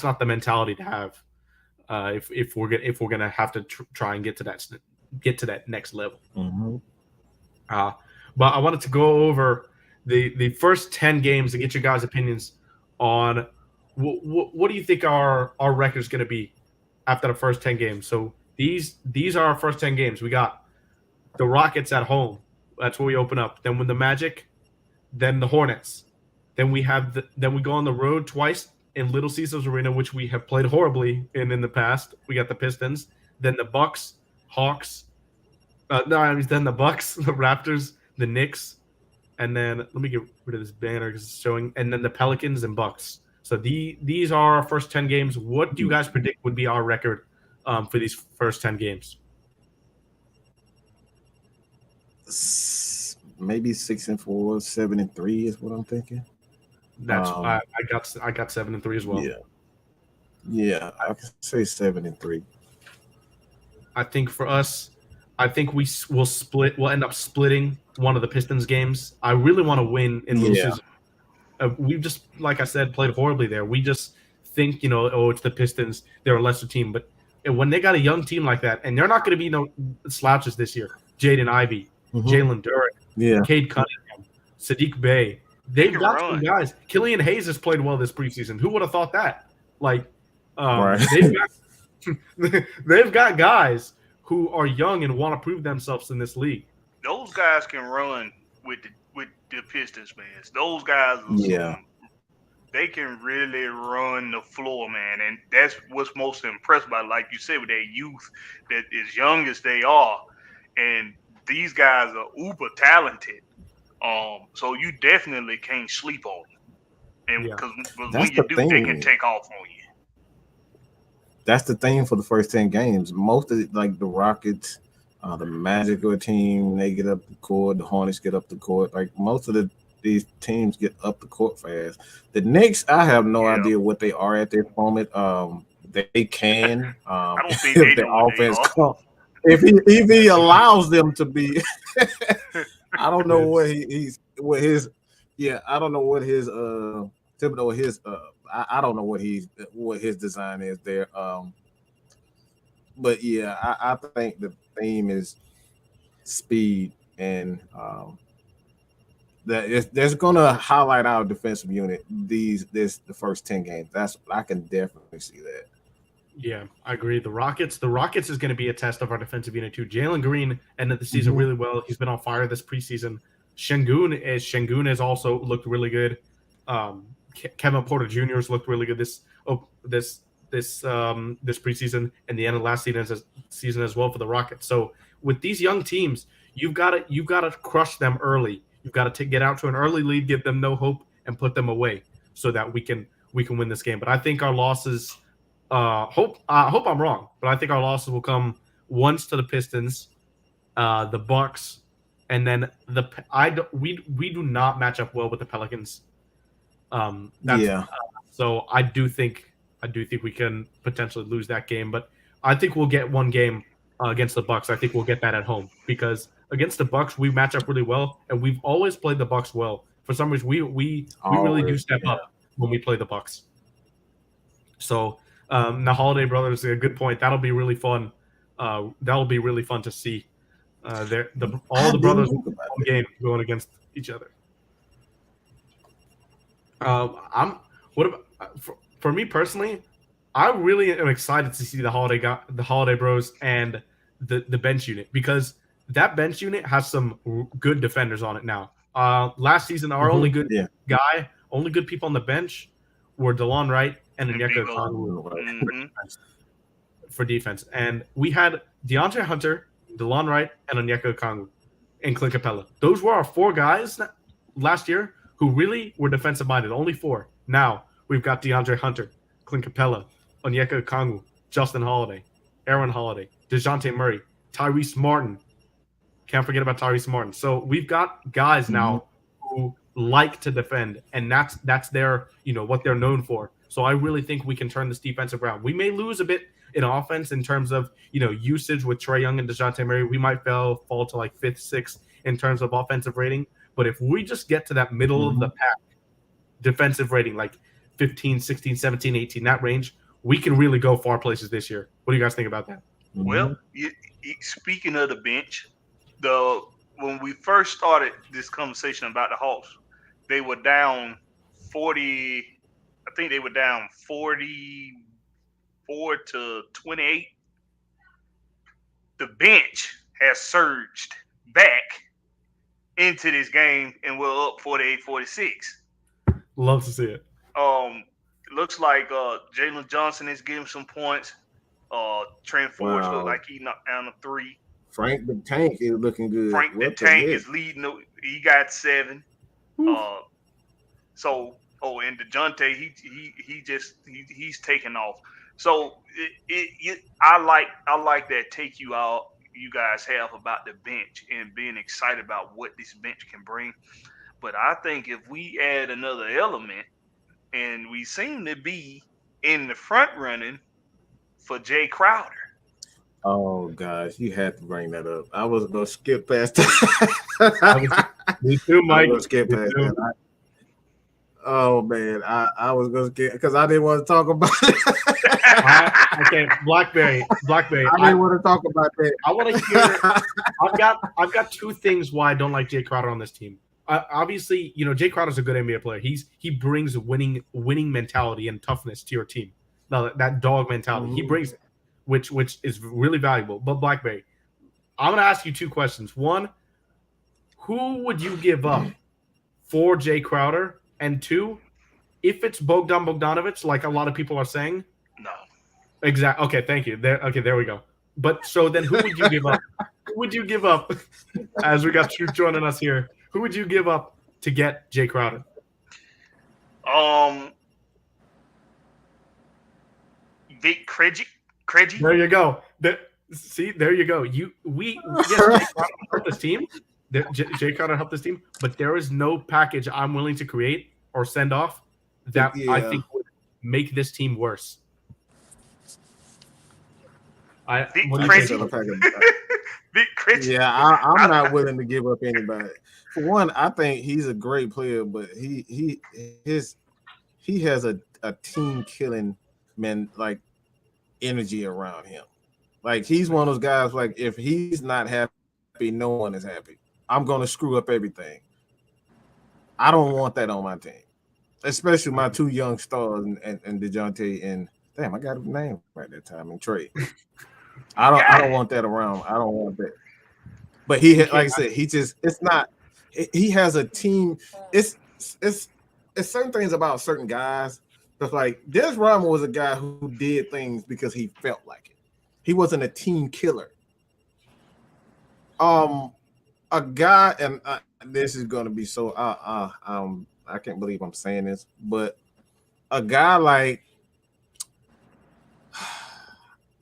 not the mentality to have if we're gonna have to try and get to that next level. But I wanted to go over the first 10 games to get your guys' opinions on what do you think our record is going to be after the first 10 games. So these are our first 10 games. We got the Rockets at home. That's where we open up. Then with the Magic, then the Hornets. Then we go on the road twice in Little Caesars Arena, which we have played horribly in the past. We got the Pistons, then the Bucks, Hawks. Then the Bucks, the Raptors, the Knicks, and then let me get rid of this banner because it's showing, and then the Pelicans and Bucks. So these are our first 10 games. What do you guys predict would be our record for these first 10 games? Maybe 6-4, 7-3 is what I'm thinking. That's I got 7-3 as well. Yeah, I can say 7-3. I think for us, we'll end up splitting one of the Pistons games. I really want to win in Little Caesars. We've just, like I said, played horribly there. We just think, it's the Pistons. They're a lesser team. But when they got a young team like that, and they're not going to be no slouches this year, Jaden Ivey, Jalen Durant, Cade Cunningham, Sadiq Bey, they've got some guys. Killian Hayes has played well this preseason. Who would have thought that? They've got guys who are young and want to prove themselves in this league. Those guys can run with the Pistons, man. Those guys are they can really run the floor, man, and that's what's most impressed by. Like you said, with their youth, that as young as they are, and these guys are uber talented. So you definitely can't sleep on them, and because That's when you the do, thing. they can take off on you. That's the thing for the first 10 games. Most of it, like the Rockets, the Magical team, they get up the court. The Hornets get up the court. Like most of these teams get up the court fast. The Knicks, I have no idea what they are at this moment. They can. I don't think if they the know what they offense are. comes, if he allows them to be, I don't know what I don't know what his Thibodeau his I don't know what his design is there. But yeah, I think the theme is speed, and that's gonna highlight our defensive unit the first 10 games. I can definitely see that. Yeah, I agree. The Rockets is going to be a test of our defensive unit too. Jalen Green ended the season really well. He's been on fire this preseason. Şengün has also looked really good. Kevin Porter Jr. has looked really good this preseason and the end of last season as well for the Rockets. So with these young teams, you've got to crush them early. You've got to get out to an early lead, give them no hope, and put them away so that we can win this game. But I think our losses. I hope I'm wrong, but I think our losses will come once to the Pistons, the Bucks, and then we do not match up well with the Pelicans. So I do think we can potentially lose that game, but I think we'll get one game against the Bucks. I think we'll get that at home because against the Bucks we match up really well, and we've always played the Bucks well. For some reason, we really do step up when we play the Bucks. So. The Holiday Brothers, a good point. That'll be really fun. That'll be really fun to see. All the brothers in one game going against each other. For me personally, I really am excited to see the Holiday Bros and the bench unit because that bench unit has some good defenders on it now. Last season, our only good people on the bench were DeLon Wright and Onyeka Okongwu for defense. And we had DeAndre Hunter, DeLon Wright, and Onyeka Okongwu and Clint Capella. Those were our four guys last year who really were defensive-minded, only four. Now we've got DeAndre Hunter, Clint Capella, Onyeka Okongwu, Justin Holiday, Aaron Holiday, DeJounte Murray, Tyrese Martin. Can't forget about Tyrese Martin. So we've got guys now who like to defend, and that's their what they're known for. So I really think we can turn this defense around. We may lose a bit in offense in terms of usage with Trae Young and DeJounte Murray. We might fall to like 5th, 6th in terms of offensive rating. But if we just get to that middle of the pack defensive rating, like 15, 16, 17, 18, that range, we can really go far places this year. What do you guys think about that? Well, speaking of the bench, when we first started this conversation about the Hawks, they were down 40. I think they were down 44 to 28. The bench has surged back into this game, and we're up 48-46. Love to see it. Looks like Jalen Johnson is getting some points. Trent Forrest look like he knocked down a 3. Frank the Tank is looking good. Frank the Tank is leading. He got 7. And DeJounte, he's taking off. So I like that take you guys have about the bench and being excited about what this bench can bring. But I think if we add another element, and we seem to be in the front running for Jay Crowder. Oh gosh, you had to bring that up. I was gonna skip past that. Me too, Mike. I was gonna skip past that. Oh man, I was gonna skip because I didn't want to talk about it. Okay, Blackberry. I didn't want to talk about that. I want to hear. I've got 2 things why I don't like Jay Crowder on this team. Obviously, Jay Crowder's a good NBA player. He brings winning mentality and toughness to your team. That dog mentality, he brings it, which is really valuable. But Blackberry, I'm gonna ask you 2 questions. One, who would you give up for Jay Crowder? And 2, if it's Bogdan Bogdanovic, like a lot of people are saying, no. Exactly. Okay, thank you. There we go. But so then, who would you give up? Who would you give up? As we got Truth joining us here, who would you give up to get Jay Crowder? Vic Krejci. There you go. There you go. Jay Crowder helped this team. Jay Crowder helped this team, but there is no package I'm willing to create or send off that I think would make this team worse. Vic Krejci. Yeah, I'm not willing to give up anybody. For one, I think he's a great player, but he has a team killing energy around him. Like, he's one of those guys, like, if he's not happy, no one is happy. I'm gonna screw up everything. I don't want that on my team, especially my two young stars and DeJounte and damn, I got a name right that time, and Trey. I don't want that around. I don't want that. But he, like I said, he has a team. It's certain things about certain guys. But like Dennis Rodman was a guy who did things because he felt like it. He wasn't a team killer. A guy, and this is going to be so. I can't believe I'm saying this, but a guy like,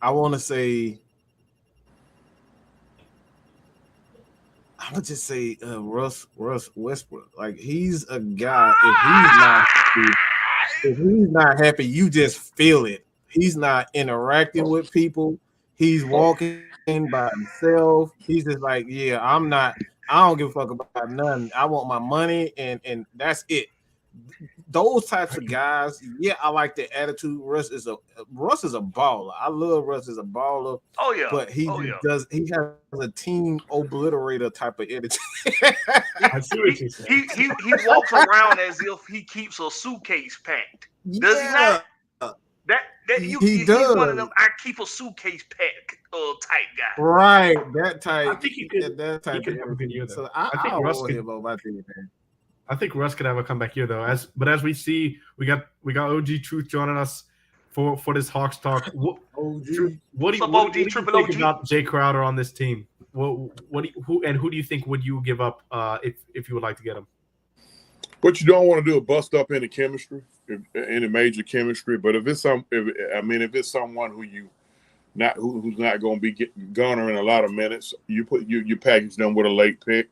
I want to say, I'm gonna just say Russ Westbrook. Like, he's a guy. If he's not happy, you just feel it. He's not interacting with people. He's walking by himself. He's just like, yeah, I don't give a fuck about nothing. I want my money, and that's it. Those types of guys, yeah, I like the attitude. Russ is a baller. I love Russ as a baller. Oh yeah, but he has a team obliterator type of attitude. I see what you're saying. He walks around as if he keeps a suitcase packed. Does he not? He's one of them. I keep a suitcase packed type guy. Right, that type. I think he could. That type. He could have a good year though. So I think Russ could. I think Russ could have a comeback year though. As we see, we got OG Truth joining us for this Hawks talk. What do you think about Jay Crowder on this team? Who do you think would you give up if you would like to get him? What you don't want to do is bust up any chemistry, any major chemistry. But if it's someone who's not going to be garnering a lot of minutes, you package them with a late pick.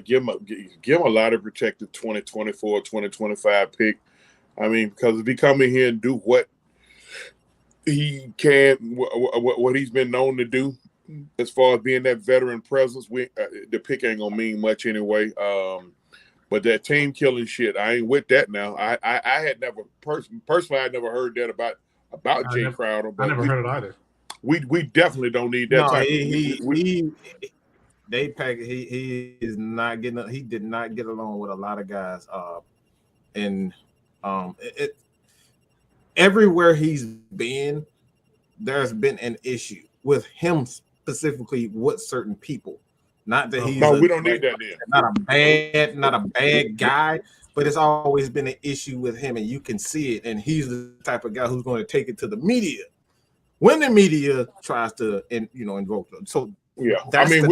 Give him a lot of protected 2024, 2025 pick. I mean, because if he come in here and do what he can, what he's been known to do, as far as being that veteran presence, the pick ain't gonna mean much anyway. But that team killing shit, I ain't with that now. I had never personally, I never heard that about Jay Crowder. I never heard it either. We definitely don't need that type. He is not getting. He did not get along with a lot of guys. Everywhere he's been, there's been an issue with him specifically with certain people. Not that he's we don't need that then. Not a bad guy, but it's always been an issue with him, and you can see it. And he's the type of guy who's going to take it to the media when the media tries to, invoke them. So yeah, that's if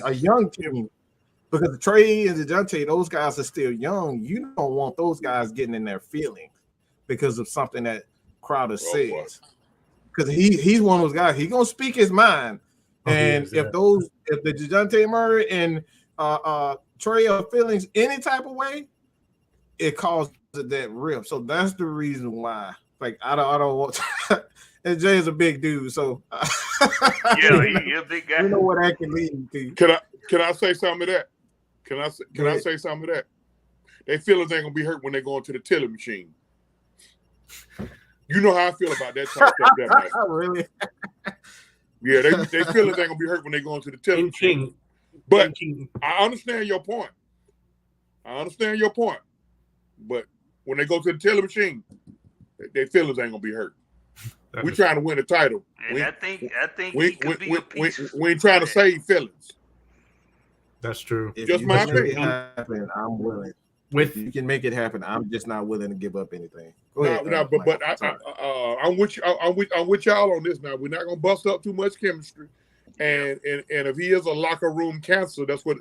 a young team, because the Trey and the DeJounte, those guys are still young. You don't want those guys getting in their feelings because of something that Crowder says. Because he's one of those guys. He's gonna speak his mind, and if the DeJounte Murray and Trey are feelings any type of way, it causes that rip. So that's the reason why. Like I don't want. And Jay's a big dude, so yeah, he's a big guy. You know what that can lead to. Can I say something to that? Can I say something to that? They feelings ain't gonna be hurt when they go into the teller machine. You know how I feel about that type of stuff, that night. Really? Yeah, they feelings ain't gonna be hurt when they go into the teller machine. But I understand your point. But when they go to the teller machine, their feelings ain't gonna be hurt. We're trying to win a title. And I think we ain't trying to save feelings. That's true. If Just you my can make it opinion. happen, I'm willing. With If you can make it happen, I'm just not willing to give up anything. Go No, ahead, no, Mike. but Sorry. I'm with you. I'm with y'all on this. Now we're not gonna bust up too much chemistry, and if he is a locker room cancer, that's what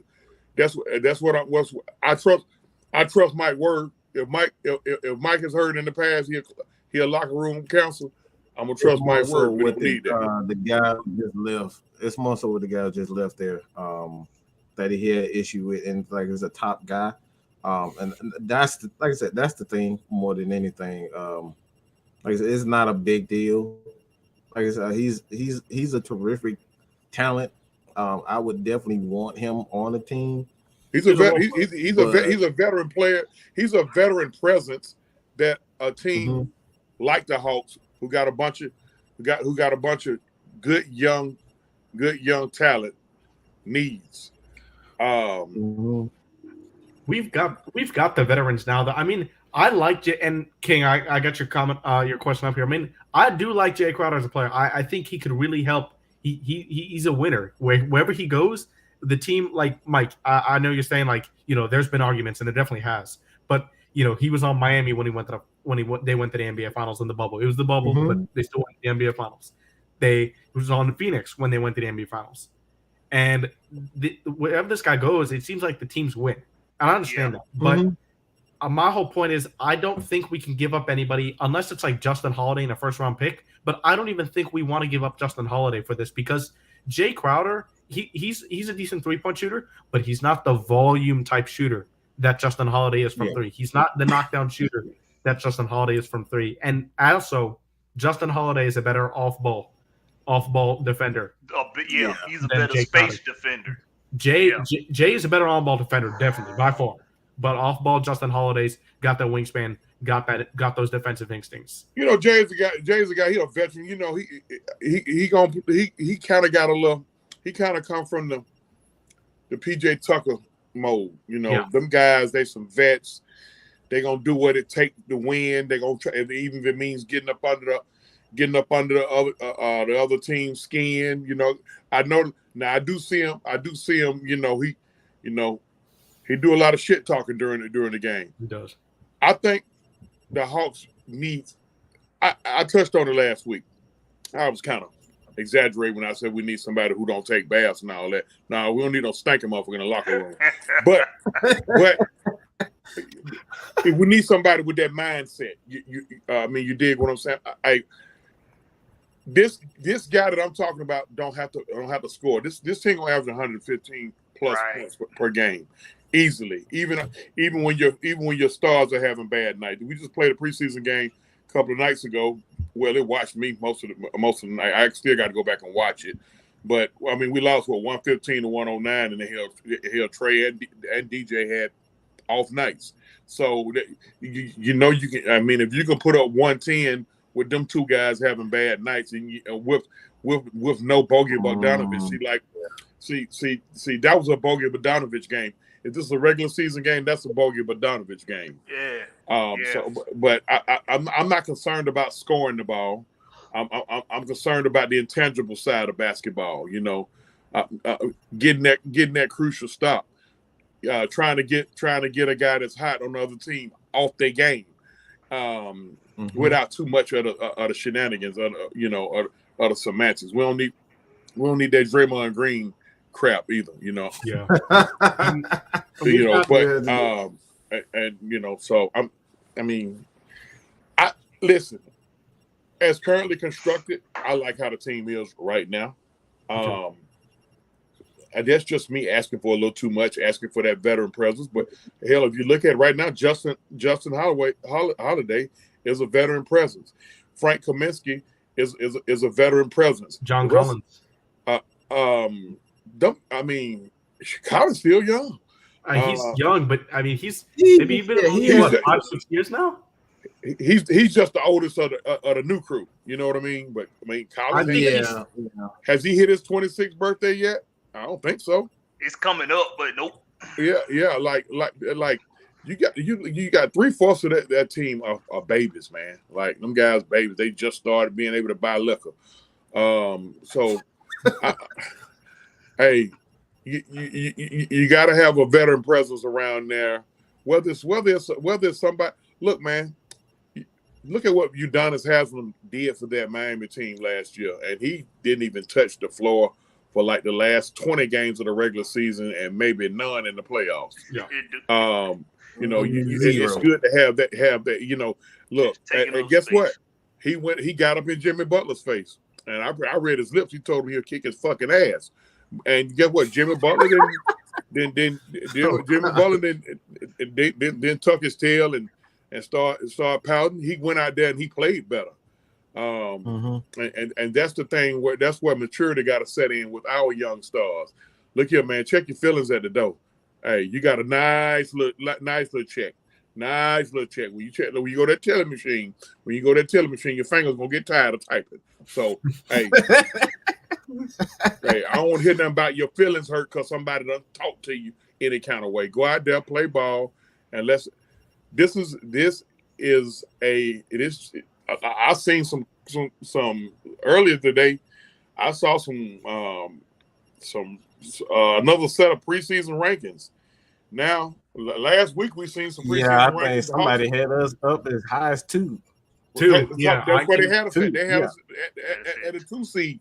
I trust. I trust Mike's word. If Mike has heard in the past, he a locker room counselor. I'm gonna trust Mike's word. We don't need that. The guy who just left. It's more so with the guy who just left there. That he had issue with, and like it's a top guy. And that's like I said, that's the thing more than anything. Like I said, it's not a big deal. Like I said, he's a terrific talent. I would definitely want him on the team. He's a veteran player. He's a veteran presence that a team like the Hawks, who got a bunch of good young talent, needs. We've got the veterans now. I mean, I like and King. I got your comment, your question up here. I mean, I do like Jay Crowder as a player. I think he could really help. He's a winner. Wherever he goes, the team, like Mike. I know you're saying like there's been arguments, and there definitely has. But he was on Miami when they went to the NBA Finals in the bubble. It was the bubble, but they still went to the NBA Finals. He was on the Phoenix when they went to the NBA Finals. And wherever this guy goes, it seems like the teams win. And I understand that. But my whole point is I don't think we can give up anybody unless it's like Justin Holiday in a first-round pick. But I don't even think we want to give up Justin Holiday for this because Jay Crowder, he's a decent three-point shooter, but he's not the volume-type shooter that Justin Holiday is from three. He's not the knockdown shooter that Justin Holiday is from three. And also, Justin Holiday is a better off-ball defender. He's a better space defender. Jay is a better on-ball defender, definitely, by far. But off-ball, Justin Holiday's got that wingspan, got those defensive instincts. Jay's a guy. He a veteran. He kind of got a little. He kind of come from the PJ Tucker mode. Them guys. They some vets. They gonna do what it takes to win. They gonna try, even if it means getting up under the other team's skin. I know. Now I do see him. He do a lot of shit talking during the game. He does. I think the Hawks need. I touched on it last week. I was kind of exaggerating when I said we need somebody who don't take baths and all that. No, we don't need no stinking motherfucker in the locker room. But we need somebody with that mindset. You dig what I'm saying? This guy that I'm talking about don't have to score. This team gonna average 115 plus points per game easily. Even when your stars are having bad nights. We just played a preseason game a couple of nights ago. Well, it watched me most of the night. I still got to go back and watch it. But I mean, we lost 115 to 109, and the Trey and DJ had off nights. So you can. I mean, if you can put up 110 with them two guys having bad nights, and with no Bogey Bogdanovich, see, that was a Bogey Bogdanovich game. If this is a regular season game, that's a Bogey Bogdanovich game. So, but I'm not concerned about scoring the ball. I'm concerned about the intangible side of basketball. Getting that crucial stop. Trying to get a guy that's hot on the other team off their game. Without too much of the shenanigans, of the semantics. We don't need that Draymond Green crap either, Yeah. So I listen. As currently constructed, I like how the team is right now. And that's just me asking for a little too much, asking for that veteran presence. But hell, if you look at it right now, Justin Holiday is a veteran presence. Frank Kaminsky is a veteran presence. John Collins. Collins still young. He's young, but I mean, he's been 5-6 years now. He's just the oldest of the new crew. You know what I mean? But I mean, Collins. Has he hit his 26th birthday yet? I don't think so. It's coming up, but nope. Yeah. Like you got 3/4 of that team are babies, man. Like them guys, babies. They just started being able to buy liquor. Hey, you got to have a veteran presence around there. Whether it's somebody. Look, man. Look at what Udonis Haslam did for that Miami team last year, and he didn't even touch the floor for like the last 20 games of the regular season, and maybe none in the playoffs. Yeah. It's good to have that. Look, and guess what? He got up in Jimmy Butler's face, and I read his lips. He told him he'll kick his fucking ass. And guess what? Jimmy Butler then tuck his tail and start pouting. He went out there and he played better. And that's the thing that's where maturity got to set in with our young stars. Look here, man. Check your feelings at the door. Hey, you got a nice little check. Nice little check. When you go to that teller machine, your fingers gonna get tired of typing. So, hey, hey, I don't want to hear nothing about your feelings hurt because somebody done talk to you any kind of way. Go out there, play ball, and This is I seen some earlier today. I saw some another set of preseason rankings. Now, last week we seen some preseason rankings. I think somebody had us up as high as 2. That's where they had us at. They had us at a 2 seed.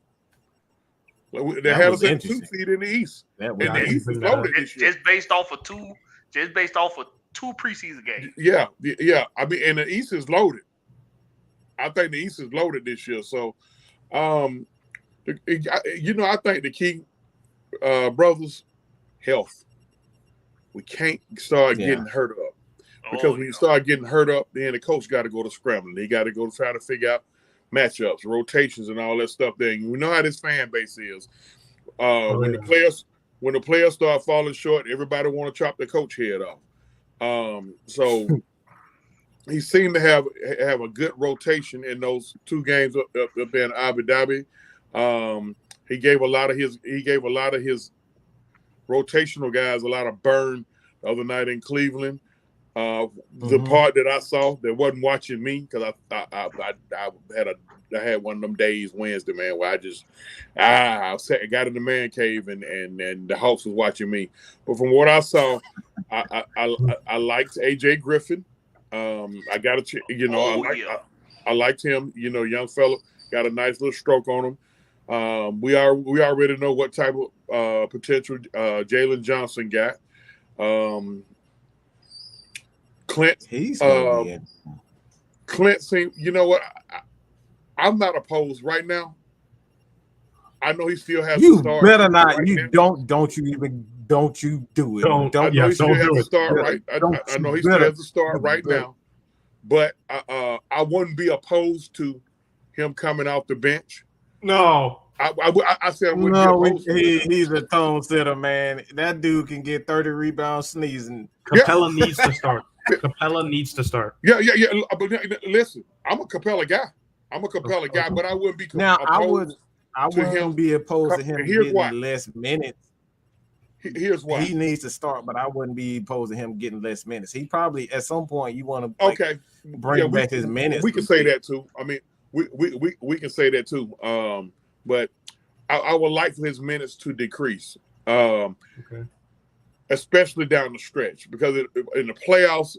They had us at a 2 seed in the East. And the East is loaded this year. Just based off of two preseason games. Yeah. I mean, and the East is loaded. I think the East is loaded this year. So, I think the key, brothers, health. We can't start getting hurt up. Because when you start getting hurt up, then the coach got to go to scrambling. He got to go to try to figure out matchups, rotations, and all that stuff there. And we know how this fan base is. When the players start falling short, everybody want to chop the coach head off. So he seemed to have a good rotation in those 2 games up there in Abu Dhabi. He gave a lot of his rotational guys a lot of burn the other night in Cleveland. The part that I saw that wasn't watching me because I had one of them days Wednesday, man, where I got in the man cave and the Hawks was watching me. But from what I saw, I liked AJ Griffin. I liked him. Young fella got a nice little stroke on him. We already know what type of potential Jalen Johnson got. Clint, Clint seemed. You know what? I'm not opposed right now. I know he still has to start. You better not. Right don't you do it. I know he still has to start right. I know he still has to start right now. But I wouldn't be opposed to him coming off the bench. No. I said I wouldn't be opposed to him. He's a tone setter, man. That dude can get 30 rebounds sneezing. Capella needs to start. Capella needs to start. Yeah. But listen, I'm a Capella guy. But I wouldn't be opposed. I wouldn't be opposed to him getting less minutes. Here's why he needs to start, but I wouldn't be opposed to him getting less minutes. He probably at some point you want to bring back his minutes. We can say that too. I mean, we can say that too. But I would like for his minutes to decrease, especially down the stretch, because in the playoffs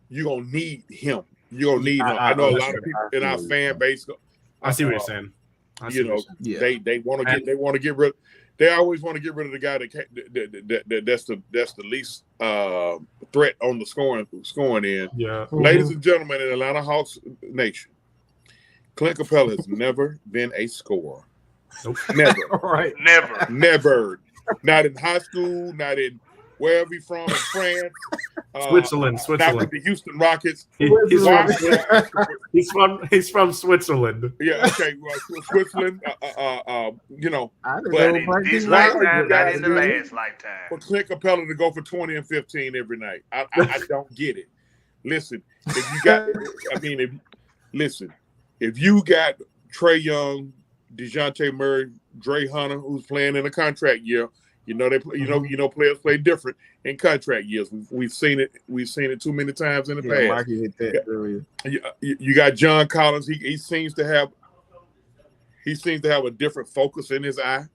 you're gonna need him. You're gonna need him. I know a lot of people in our fan base. I see what you're saying. They want to get rid. They always want to get rid of the guy that's the least threat on the scoring end. Yeah, ladies and gentlemen, in Atlanta Hawks Nation, Clint Capella has never been a scorer. Nope. Never. Right. Never. Not in high school. Not in wherever he's from in France. Switzerland. Not with the Houston Rockets. He's from Switzerland. Yeah. Okay. Well, Switzerland. But this lifetime, not in the last lifetime. For Clint Capella to go for 20 and 15 every night, I don't get it. Listen, if you got Trae Young, DeJounte Murray, Dre Hunter, who's playing in a contract year, players play different in contract years. We've seen it too many times in the past. Maggie hit that earlier. You got John Collins. He seems to have a different focus in his eye.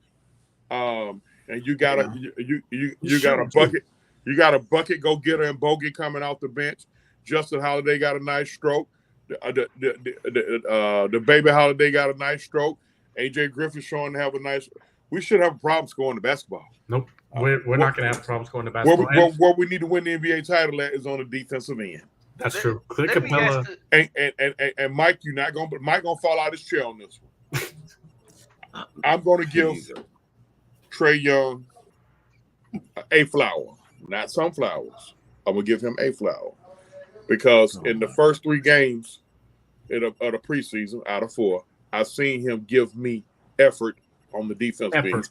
And and you got a bucket. You got a bucket go getter and Bogey coming off the bench. Justin Holiday got a nice stroke. The baby Holiday got a nice stroke. AJ Griffin showing to have a nice. We should have problems going to basketball. Nope, we're not going to have problems going to basketball. Where we need to win the NBA title at is on the defensive end. That's true. Clint Capella and Mike, Mike gonna fall out his chair on this one. I'm gonna give Trae Young a flower, not some flowers. I'm gonna give him a flower because in the first 3 games of the preseason out of 4, I've seen him give me effort on the defense bench.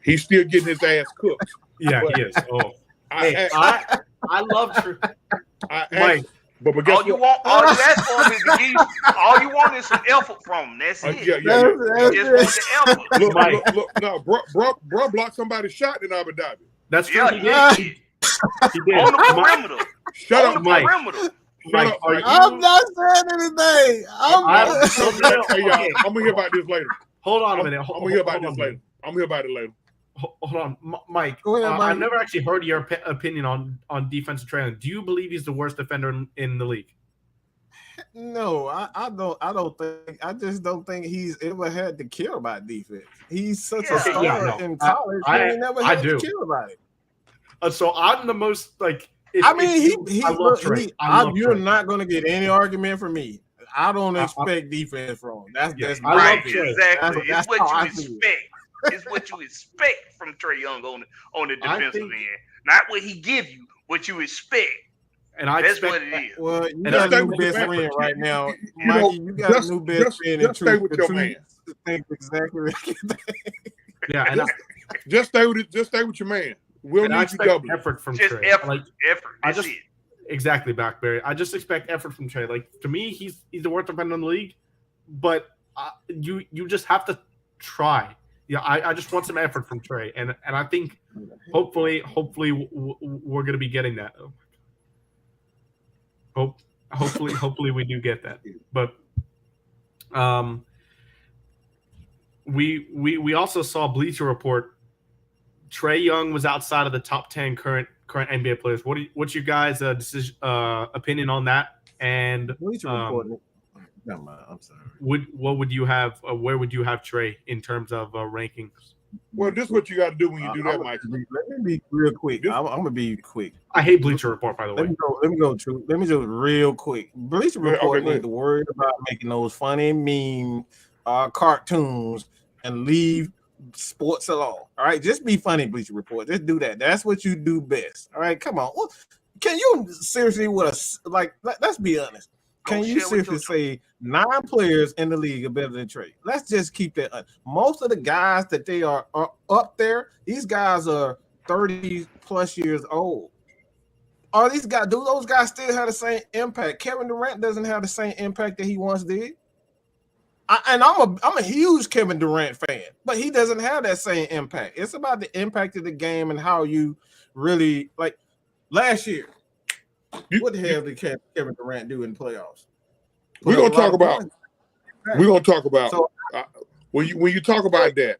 He's still getting his ass cooked. Yeah, he is. Oh, I love Trae. Mike, but guess all you ask for him is to give you, all you want is some effort from him. That's it. Yeah. You just want the effort. Look, no, bro blocked somebody's shot in Abu Dhabi. That's true. Yeah, He did. On the perimeter. Shut up, Mike. Mike, I'm not saying anything. I'm gonna hear about this later. Hold on a minute. I'm gonna hear about this later. I'm gonna hear about it later. Hold on, Mike. Go ahead, Mike. I've never actually heard your opinion on defensive training. Do you believe he's the worst defender in the league? No, I don't think. I just don't think he's ever had to care about defense. He's such a star in college. He never had to care about it. So I'm the most like. I mean, you're Trae. not going to get any argument from me. I don't expect defense from him. That's right. Exactly. It's what you expect. It's what you expect from Trae Young on the defensive end, not what he give you. What you expect. And that's what it is. Well, you got a new best friend right now, Mikey. You got a new best friend. Just stay with your man. Think exactly. Yeah, and just stay with your man. We'll need you double effort from just Trae. Effort. Exactly, Blackberry. I just expect effort from Trae. Like to me, he's the worst defender in the league, but you just have to try. Yeah, I just want some effort from Trae, and I think hopefully we're gonna be getting that. Hopefully we do get that. But we also saw Bleacher Report. Trae Young was outside of the top 10 current NBA players. What's your guys' opinion on that? And Bleacher Report. Never mind. I'm sorry. What would you have? Where would you have Trae in terms of rankings? Well, this is what you got to do when you do that, Mike. Let me be real quick. I'm gonna be quick. I hate Bleacher Report, by the way. Let me go real quick. Bleacher Report need to worry about making those funny meme cartoons and leave sports alone. All right, just be funny, Bleacher Report. Just do that. That's what you do best. All right, come on. Well, can you seriously let's be honest. Can you seriously say 9 players in the league are better than Trae? Let's just keep that. Most of the guys that they are up there, these guys are 30 plus years old. Are these guys? Do those guys still have the same impact? Kevin Durant doesn't have the same impact that he once did. I'm a huge Kevin Durant fan, but he doesn't have that same impact. It's about the impact of the game and how you really like. Last year, what the hell did Kevin Durant do in the playoffs? We're gonna talk about. So, when you talk about that,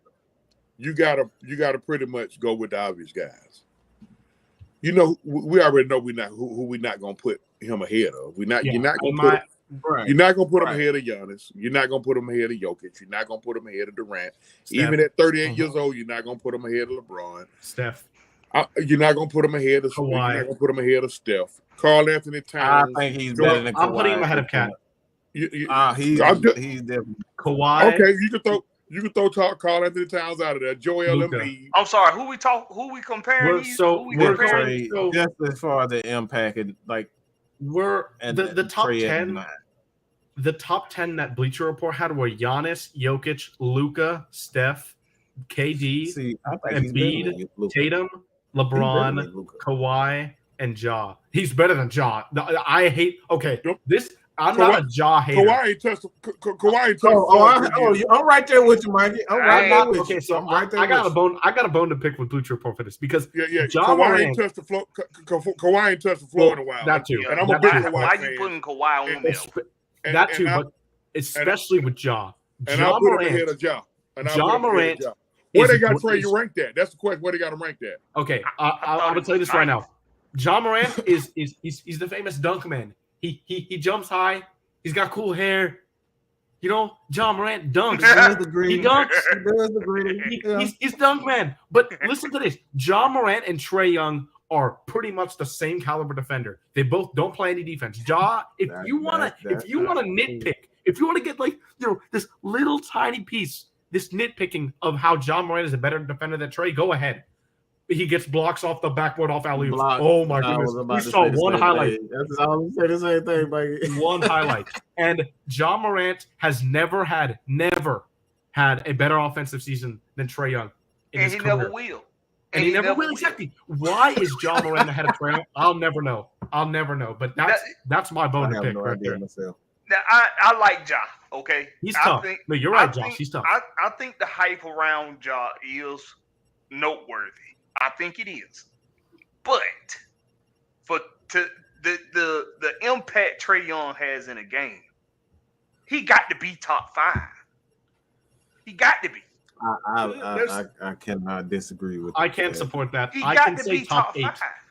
you gotta pretty much go with the obvious guys. You know, we already know who we're not gonna put him ahead of. You're not gonna put him ahead of Giannis. You're not gonna put him ahead of Jokic. You're not gonna put him ahead of Durant. Steph. Even at 38 years old, you're not gonna put him ahead of LeBron. Steph. You're not gonna put him ahead of Kawhi. You're not gonna put him ahead of Steph. Carl Anthony Towns. I think he's better than Kawhi. I'm putting him ahead of Cat. He's definitely Kawhi. Okay, you can throw Carl Anthony Towns out of there. Joel Embiid. I'm sorry. Who we comparing? Just as far as the impact and the top 10. The top 10 that Bleacher Report had were Giannis, Jokic, Luka, Steph, KD, Embiid, Tatum, LeBron, Kawhi, and Ja. He's better than Ja. I hate. Okay, I'm not a Ja hater. Kawhi ain't touched. I'm right there with you, Mikey. I'm right there with you. So I got a bone to pick with Bleacher Report for this because Kawhi ain't touched the floor. Kawhi ain't touched the floor in a while. That too. And I'm a big Kawhi fan. Why you putting Kawhi on there? But especially with Ja. And I'll put him ahead of Ja. Where they got Trey ranked at? That's the question. Where they got him ranked at? Okay, I'm gonna tell you this right now. John Morant is he's the famous dunk man. He jumps high. He's got cool hair. You know, John Morant dunks. He dunks. He does agree. He's dunk man. But listen to this: John Morant and Trae Young are pretty much the same caliber defender. They both don't play any defense. If you want to nitpick, if you want to get like this little tiny piece, this nitpicking of how John Morant is a better defender than Trae, go ahead. He gets blocks off the backboard off alley-oops. Oh my goodness! We saw one highlight. I was say the same thing, Mike. One highlight, and John Morant has never had a better offensive season than Trae Young. And he never will. And he never will. Exactly. Why is John Morant ahead of Trae Young? I'll never know. But that's my bone to pick right there. Now, I like Ja. Okay, he's tough. No, you're right, Josh. He's tough. I think the hype around Ja is noteworthy. I think it is, but the impact Trae Young has in a game, he got to be top 5. He got to be. I cannot disagree with. I can't support that. I can say top 8.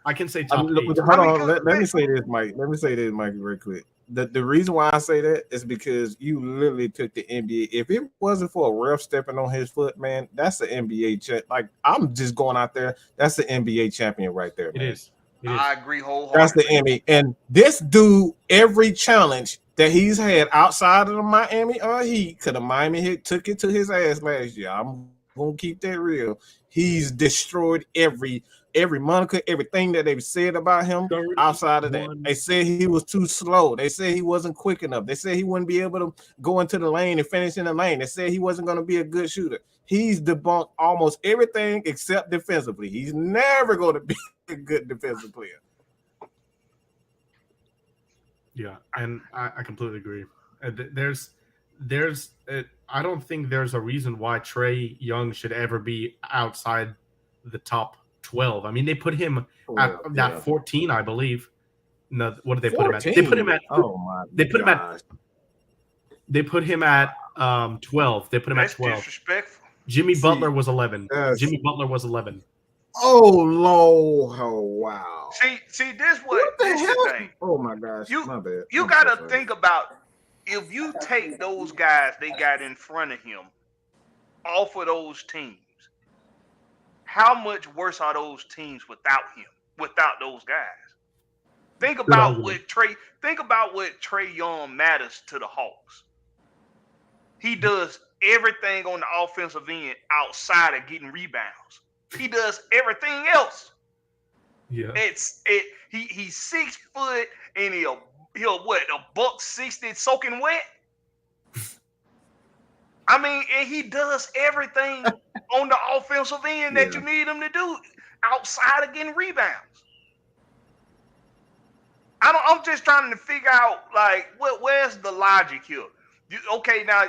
I can say top 8. Hold on. Let me say this, Mike. Let me say this, Mike, real quick. The reason why I say that is because you literally took the NBA. If it wasn't for a ref stepping on his foot, man, that's the NBA champ. Like, I'm just going out there. That's the NBA champion right there, man. It is. I agree wholeheartedly. That's the NBA. And this dude, every challenge that he's had outside of the Miami Heat, because the Miami Heat took it to his ass last year. I'm going to keep that real. He's destroyed every moniker, everything that they've said about him outside of that. They said he was too slow. They said he wasn't quick enough. They said he wouldn't be able to go into the lane and finish in the lane. They said he wasn't going to be a good shooter. He's debunked almost everything except defensively. He's never going to be a good defensive player. Yeah, and I completely agree. I don't think there's a reason why Trae Young should ever be outside the top 12. I mean, they put him at that 14, I believe. No, what did they put him at? They put him at. Oh my! They put him at. They put him at 12. They put him at 12. Disrespectful. Jimmy Butler was 11. Jimmy Butler was 11. Oh Lord! Oh wow! See, this the thing. Oh my gosh! My bad. You got to think about if you take those guys they got in front of him off of those teams. How much worse are those teams without him? Without those guys? Think about what Trae Young matters to the Hawks. He does everything on the offensive end outside of getting rebounds. He does everything else. Yeah. He's 6 foot and he'll $160 soaking wet. I mean, and he does everything on the offensive end that you need him to do outside of getting rebounds. I'm just trying to figure out, like, where's the logic here? Okay, now,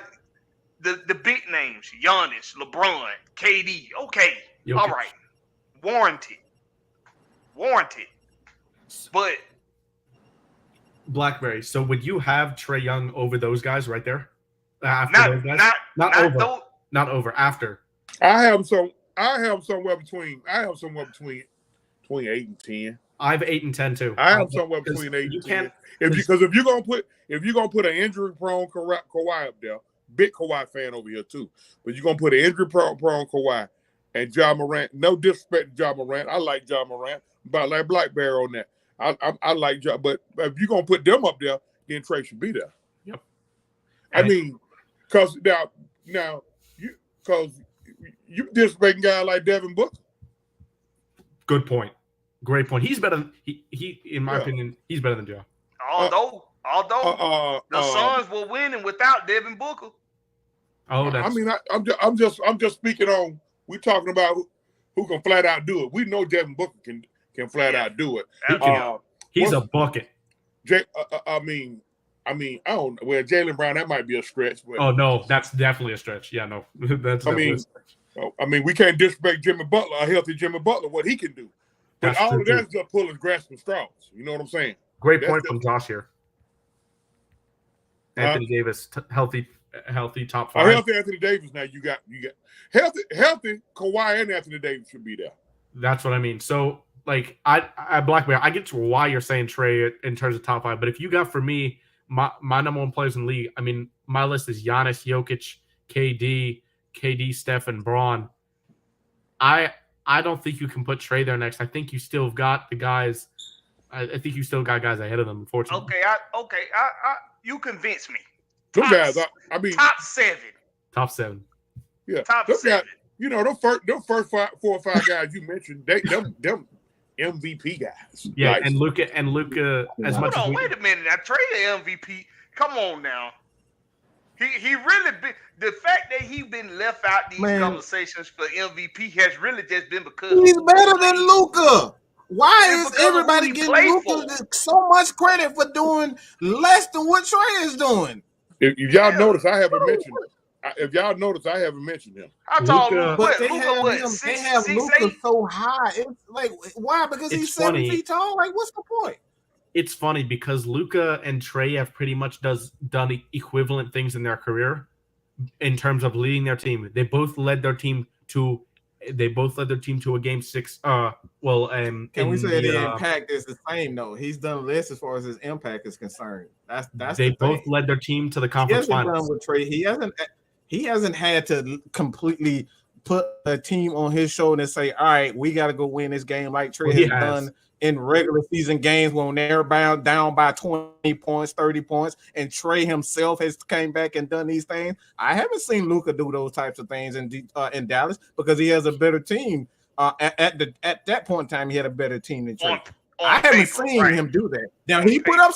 the big names, Giannis, LeBron, KD, okay, all right, warranted. But Blackberry, so would you have Trae Young over those guys right there? Not over. After. I have somewhere between 8 and 10. I have 8 and 10 too. I have somewhere between 8 and 10. Because if you're gonna put an injury prone Kawhi up there, big Kawhi fan over here too. But you're gonna put an injury prone Kawhi and Ja Morant. No disrespect to Ja Morant. I like Ja Morant, but I like Blackberry on that. I like Ja, but if you're gonna put them up there, then Trae should be there. Yep. I mean, because now you disrespecting a guy like Devin Booker. Good point. Great point. He's better. He in my opinion, he's better than Ja. Although the Suns were winning without Devin Booker. Oh, that's. I mean, I'm just speaking on. We're talking about who can flat out do it. We know Devin Booker can flat out do it. He's a bucket. I mean, I don't. Well, Jaylen Brown, that might be a stretch. But, oh no, that's definitely a stretch. Yeah, no, that's. I mean, we can't disrespect Jimmy Butler, a healthy Jimmy Butler, what he can do. But all of that's just pulling grasping straws. You know what I'm saying? Great point from Josh here. Anthony Davis, healthy healthy top A 5. healthy Anthony Davis. Now you got healthy Kawhi and Anthony Davis should be there. That's what I mean. So like I Blackbear, I get to why you're saying Trey in terms of top 5, but if you got for me my number 1 players in the league, I mean my list is Giannis, Jokic, KD, Steph, and Braun. I don't think you can put Trey there next. I think you still got the guys. I think you still got guys ahead of them. Unfortunately. Okay. You convinced me. Those guys, I mean, top 7. Top 7. Yeah, top those 7. Guys, you know, those first 4 or 5 guys you mentioned, them MVP guys. Yeah, like, and Luka. As much as wait a minute. Now Trey the MVP. Come on now. He really been, the fact that he been left out these conversations for MVP has really just been because he's better than Luka. Why is everybody giving Luka so much credit for doing less than what Trey is doing? If y'all notice, I haven't mentioned him. If y'all notice, I haven't mentioned him. I told Luka, but they Luka have Luka so high. It's like, why? Because he's 7 feet tall. Like, what's the point? It's funny because Luka and Trey have pretty much done equivalent things in their career in terms of leading their team. They both led their team to a game 6. Can we say the impact is the same though? He's done less as far as his impact is concerned. That's they both led their team to the conference finals. With Trey, he hasn't had to completely put a team on his shoulder and say, all right, we got to go win this game like Trey has done in regular season games when they're down by 20 points, 30 points, and Trey himself has came back and done these things. I haven't seen Luka do those types of things in Dallas because he has a better team. At that point in time, he had a better team than Trey. I haven't seen him do that. Now he put up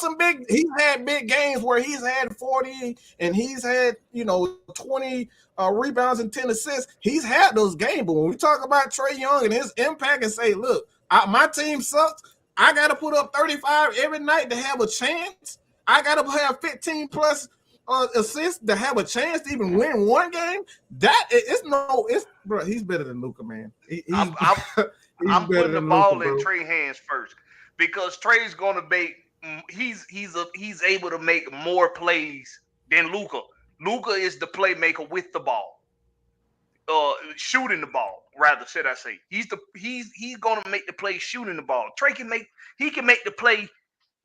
he's had big games where he's had 40 and he's had 20 rebounds and 10 assists. He's had those games, but when we talk about Trey Young and his impact and say, look, my team sucks. I got to put up 35 every night to have a chance. I got to have 15 plus assists to have a chance to even win one game. Bro, he's better than Luka, man. I'm putting the ball in Trey's hands first because Trey's gonna make. He's able to make more plays than Luka. Luka is the playmaker with the ball, shooting the ball. Rather, should I say? He's gonna make the play shooting the ball. Trey can make the play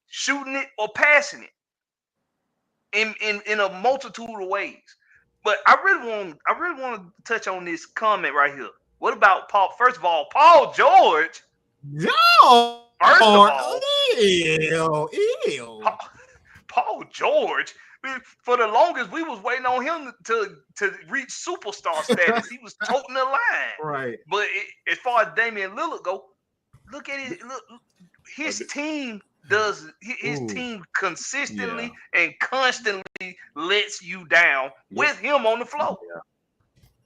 shooting it or passing it in a multitude of ways. But I really want to touch on this comment right here. What about Paul? First of all, Paul George. No. First of all, ew. Paul George. For the longest, we was waiting on him to reach superstar status. He was toting the line. Right. But as far as Damian Lillard go, look at it. Look, his team does. His team consistently and constantly lets you down with him on the floor.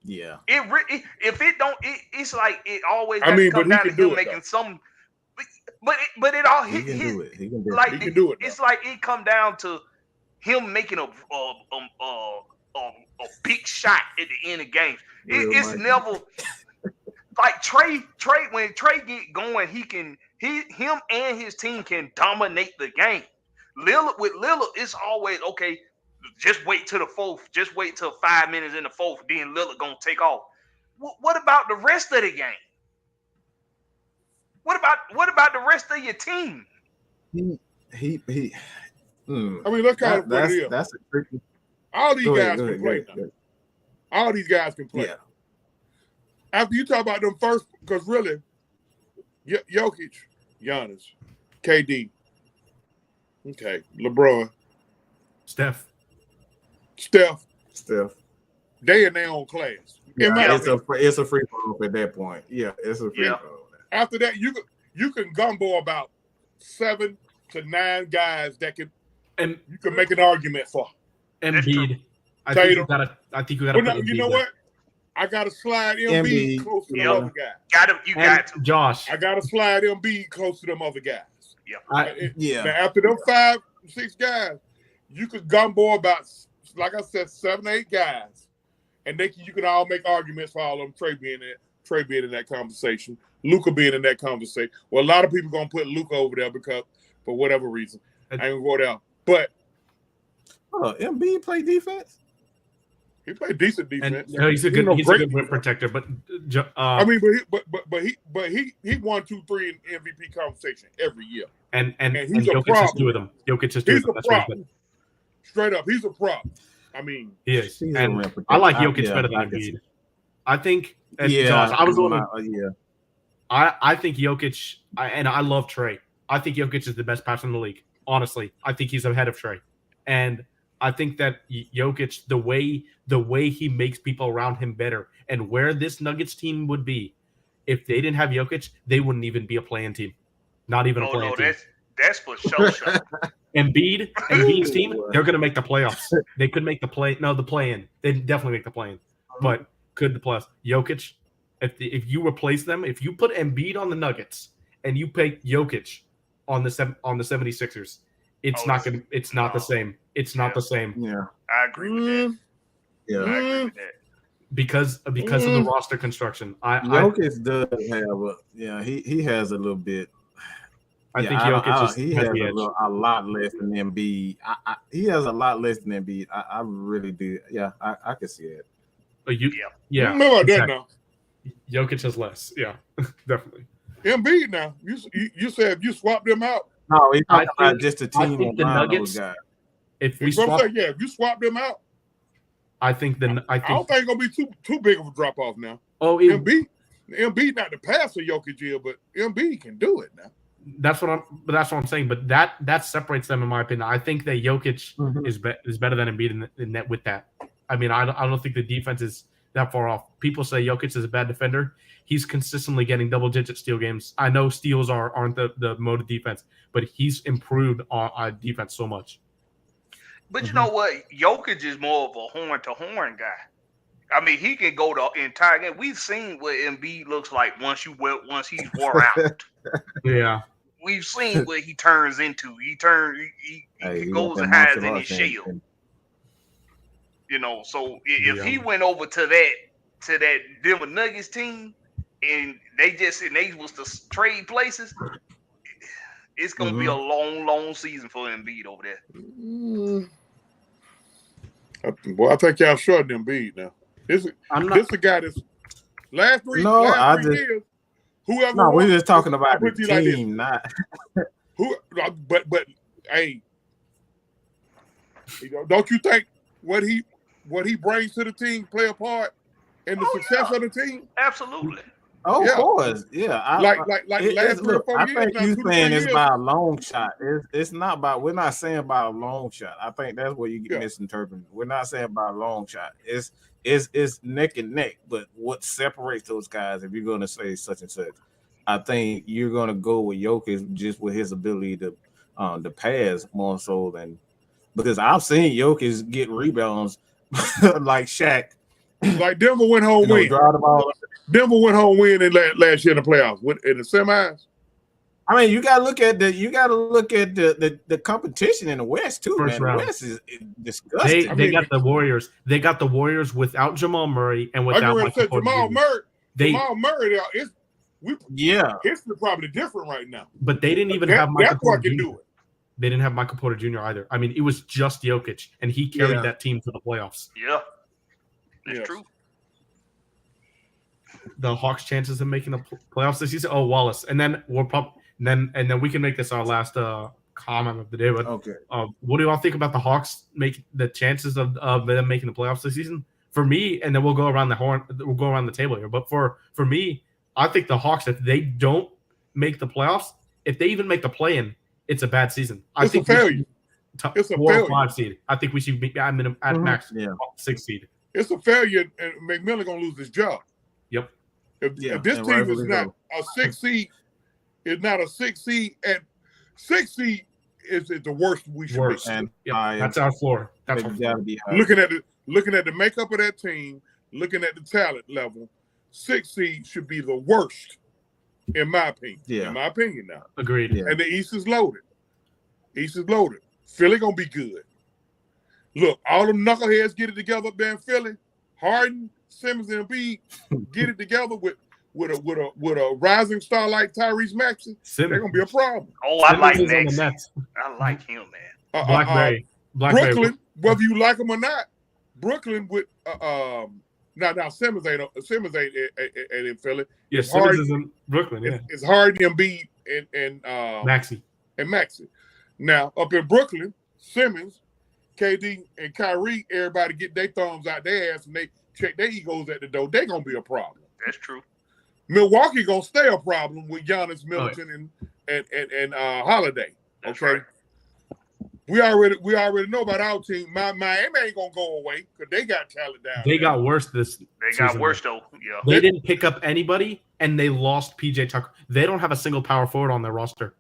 Yeah. It's like it always. I mean, come but down he to can do him it. Making some. But it all he can do it. He can do like it. He can do it. It's like it come down to him making a big shot at the end of games. It's never like Trey. When Trey get going, him and his team can dominate the game. With Lillard, it's always okay. Just wait till the fourth. Just wait till 5 minutes in the fourth. Then Lillard gonna take off. What about the rest of the game? What about the rest of your team? I mean, look how it is. That's a tricky. All these guys can play. All these guys can play. Yeah. After you talk about them first, because really, Jokic, Giannis, KD, okay, LeBron, Steph. they in their own class. Yeah, it's a free throw at that point. Yeah, it's a free throw. After that, you can gumbo about 7 to 9 guys that you can make an argument for. Embiid. I think you gotta. You know what? I gotta slide Embiid close to them other guys. You got to. Josh. I gotta slide Embiid close to them other guys. Yeah. Now after them 5, 6 guys, you could gumbo about, like I said, 7, 8 guys, and you can all make arguments for all of them. Trey being in that conversation, Luka being in that conversation. Well, a lot of people gonna put Luka over there because for whatever reason. I ain't gonna go there. But Embiid play defense? He played decent defense. And he's a good rim protector. But I mean, but he 1, 2, 3 in MVP conversation every year. And he's a Jokic problem. is 2 of them. Jokic is 2 of them. He's a problem. Straight up, he's a problem. I mean, he is. And I like Jokic better than Embiid. I think. Josh, I was I think Jokic, and I love Trey. I think Jokic is the best passer in the league. Honestly, I think he's ahead of Trey, and I think that Jokic, the way he makes people around him better, and where this Nuggets team would be if they didn't have Jokic, they wouldn't even be a play-in team. Not even a play-in team. That's for sure. Embiid's team, they're going to make the playoffs. They could make the play-in. They definitely make the play-in. But could the playoffs? Jokic, if you replace them, if you put Embiid on the Nuggets and you pick Jokic on the 76ers, it's not the same. It's not the same. Yeah. I agree with that. Yeah. I agree with that. Because of the roster construction. Jokic does have he has a little bit. I think Jokic has a lot less than Embiid. He has a lot less than Embiid. I really do. Yeah, I can see it. Yeah. I know about that now. Jokic has less. Yeah, definitely. Embiid now. You said if you swap them out. No, he's talking about just a team. I think the Nuggets. If you swap them out. I don't think it's gonna be too big of a drop off now. Oh, Embiid not the passer Jokic is, but Embiid can do it now. That's what I'm saying. But that separates them, in my opinion. I think that Jokic is better than Embiid in net with that. I mean, I don't think the defense is that far off. People say Jokic is a bad defender. He's consistently getting double-digit steal games. I know steals aren't the mode of defense, but he's improved on defense so much. But you know what? Jokic is more of a horn-to-horn guy. I mean, he can go the entire game. We've seen what Embiid looks like once he's wore out. Yeah. We've seen what he turns into. He goes and hides in his shell. You know, so if he went over to that Denver Nuggets team and they was to trade places, it's gonna be a long season for Embiid over there. Well, I think y'all short Embiid now. This is the guy that's last three years. Whoever. No, we're just talking about the team, not. But hey, don't you think what he brings to the team play a part in the success of the team? Absolutely. Oh, of course, yeah. Like last 3 or 4 years. I think you're saying it's by a long shot. It's not about. We're not saying about a long shot. I think that's where you get misinterpreted. We're not saying about a long shot. It's neck and neck. But what separates those guys? If you're going to say such and such, I think you're going to go with Jokic just with his ability to pass more so than because I've seen Jokic get rebounds like Shaq. Like Denver went home win. Denver went home win in last year in the playoffs in the semis. I mean, you gotta look at the competition in the West too, man. The West is disgusting. They got the Warriors. They got the Warriors without Jamal Murray and without Jamal Murray. Jamal Murray, history probably different right now. But they didn't even have Michael Porter Jr. Do it. They didn't have Michael Porter Jr. either. I mean, it was just Jokic, and he carried that team to the playoffs. Yeah, that's true. The Hawks' chances of making the playoffs this season. Oh, Wallace, and then then we can make this our last comment of the day. But what do you all think about the Hawks make the chances of them making the playoffs this season? For me, and then we'll go around the table here. But for me, I think the Hawks, if they don't make the playoffs, if they even make the play-in, it's a bad season. It's a failure. It's a 4 or 5 seed. I think we should be at max 6 seed. It's a failure, and McMillan gonna lose his job. Yep. If this team is not a 6 seed, it's not a 6 seed, and 6 seed is the worst we should be. And that's our floor. That's our floor. Looking at the makeup of that team, looking at the talent level, 6 seed should be the worst, in my opinion. Yeah. In my opinion now. Agreed. Yeah. And the East is loaded. Philly gonna be good. Look, all them knuckleheads get it together up there in Philly. Harden, Simmons, and Embiid get it together with a rising star like Tyrese Maxey. They're gonna be a problem. Oh, I like Maxey. I like him, man. Blackberry. Brooklyn, whether you like him or not, Brooklyn with now Simmons ain't in Philly. Yeah, Simmons is in Brooklyn. Yeah, it's Harden, Embiid, and Maxey. Now up in Brooklyn, Simmons, KD, and Kyrie, everybody get their thumbs out their ass and they check their egos at the door. They gonna be a problem. That's true. Milwaukee gonna stay a problem with Giannis, Middleton, and Holiday. That's okay. right. We already know about our team. Miami ain't gonna go away because they got talent down. They got worse this. They got worse though. Yeah. They didn't pick up anybody, and they lost PJ Tucker. They don't have a single power forward on their roster.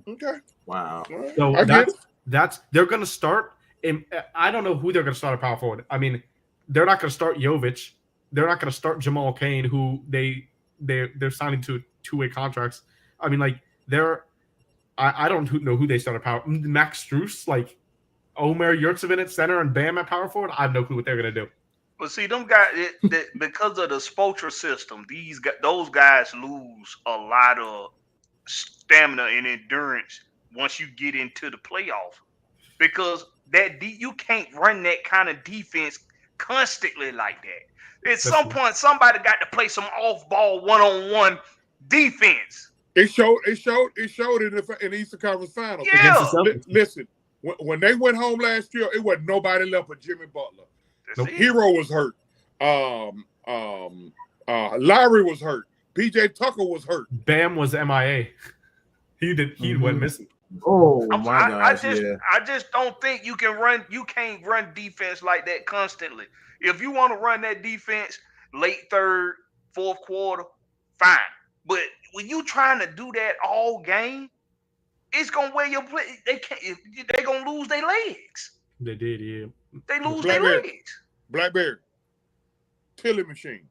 Okay. Wow. So that's they're gonna start. I don't know who they're gonna start at power forward. I mean, they're not gonna start Jovic. They're not gonna start Jamal Cain, who they're signing to two-way contracts. I mean, like I don't know who they started power. Max Strus, like Omer Yurtseven at center and Bam at power forward. I have no clue what they're gonna do. But see, them guys, because of the Spoelstra system, those guys lose a lot of stamina and endurance once you get into the playoffs, because you can't run that kind of defense constantly like that. At some point, somebody got to play some off-ball one-on-one defense. It showed in the Eastern Conference Finals. Yeah. Listen, when they went home last year, it wasn't nobody left but Jimmy Butler. Hero was hurt. Lowry was hurt. PJ Tucker was hurt. Bam was MIA. He went missing. Oh my gosh! I just don't think you can't run defense like that constantly. If you want to run that defense late third, fourth quarter, fine. But when you trying to do that all game, it's gonna wear your play. They gonna lose their legs. They did, yeah. They lose their legs. Blackberry, Tilly machine,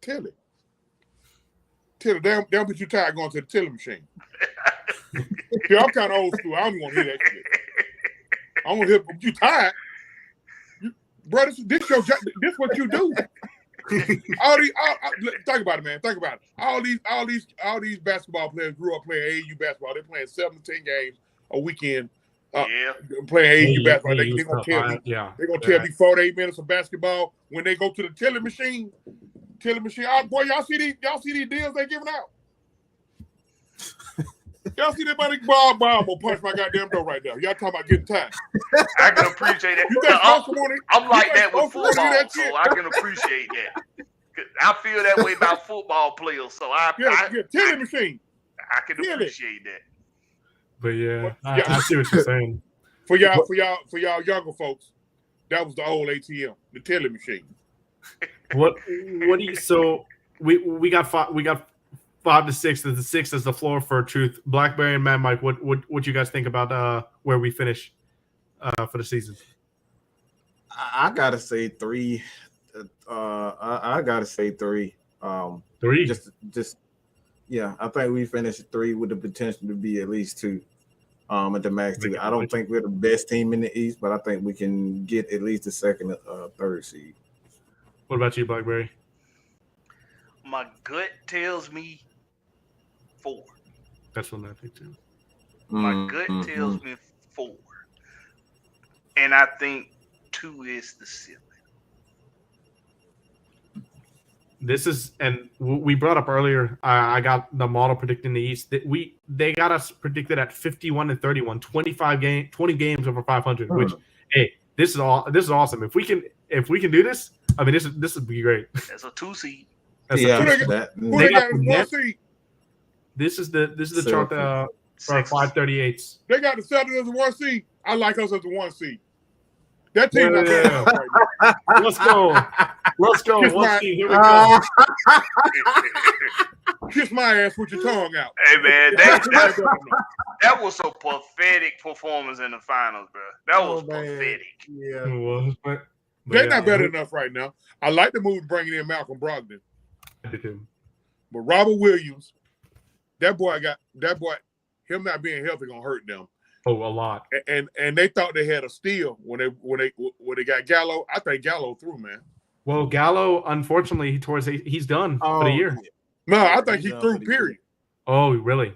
Tilly. Damn, but you tired going to the Tilly machine. Yeah, I'm kind of old school. I don't want to hear that shit. I want to hear you tired. Brother, this what you do. Think about it, man. Think about it. All these basketball players grew up playing AAU basketball. They're playing 7 to 10 games a weekend. Playing AAU basketball. They're gonna tell me. Yeah. They're gonna tell me 4 to 8 minutes of basketball when they go to the Tilly machine. Oh, boy, y'all see these deals they giving out. Y'all see that money? Bob will punch my goddamn door right now. Y'all talking about getting tired. I can appreciate that. I'm like that with football, so I can appreciate that. I feel that way about football players, so Tilly machine. I can appreciate that. But yeah, I see what you're saying. For y'all younger folks, that was the old ATM, the Tilly machine. What do you? So we got 5 to 6. The 6 is the floor for truth. Blackberry and Mad Mike, what you guys think about where we finish for the season? I gotta say 3. I gotta say 3. 3. Just yeah. I think we finished 3 with the potential to be at least 2. At the max 2. I don't think we're the best team in the East, but I think we can get at least the 2nd, 3rd seed. What about you, Blackberry? My gut tells me 4. That's what I think too. My gut tells me 4. And I think 2 is the ceiling. This is, and we brought up earlier, I got the model predicting the East. They got us predicted at 51-31, 20 games over 500. Which, hey, this is awesome. If we can do this, I mean, this would be great. That's a 2 seed. Who they got in 1 seed? This is the chart for 538s. They got the Celtics as a 1 seed. I like us as a 1 seed. That team not bad right now. Let's go. 1 seed. Here we go. Kiss my ass with your tongue out. Hey man, that was a pathetic performance in the finals, bro. That was pathetic. Yeah, it was. But they're not better enough right now. I like the move bringing in Malcolm Brogdon. But Robert Williams, that boy, him not being healthy gonna hurt them. Oh, a lot. And they thought they had a steal when they got Gallo. I think Gallo through, man. Well, Gallo, unfortunately, he's done for the year. No, I think he's through. Period. Oh, really?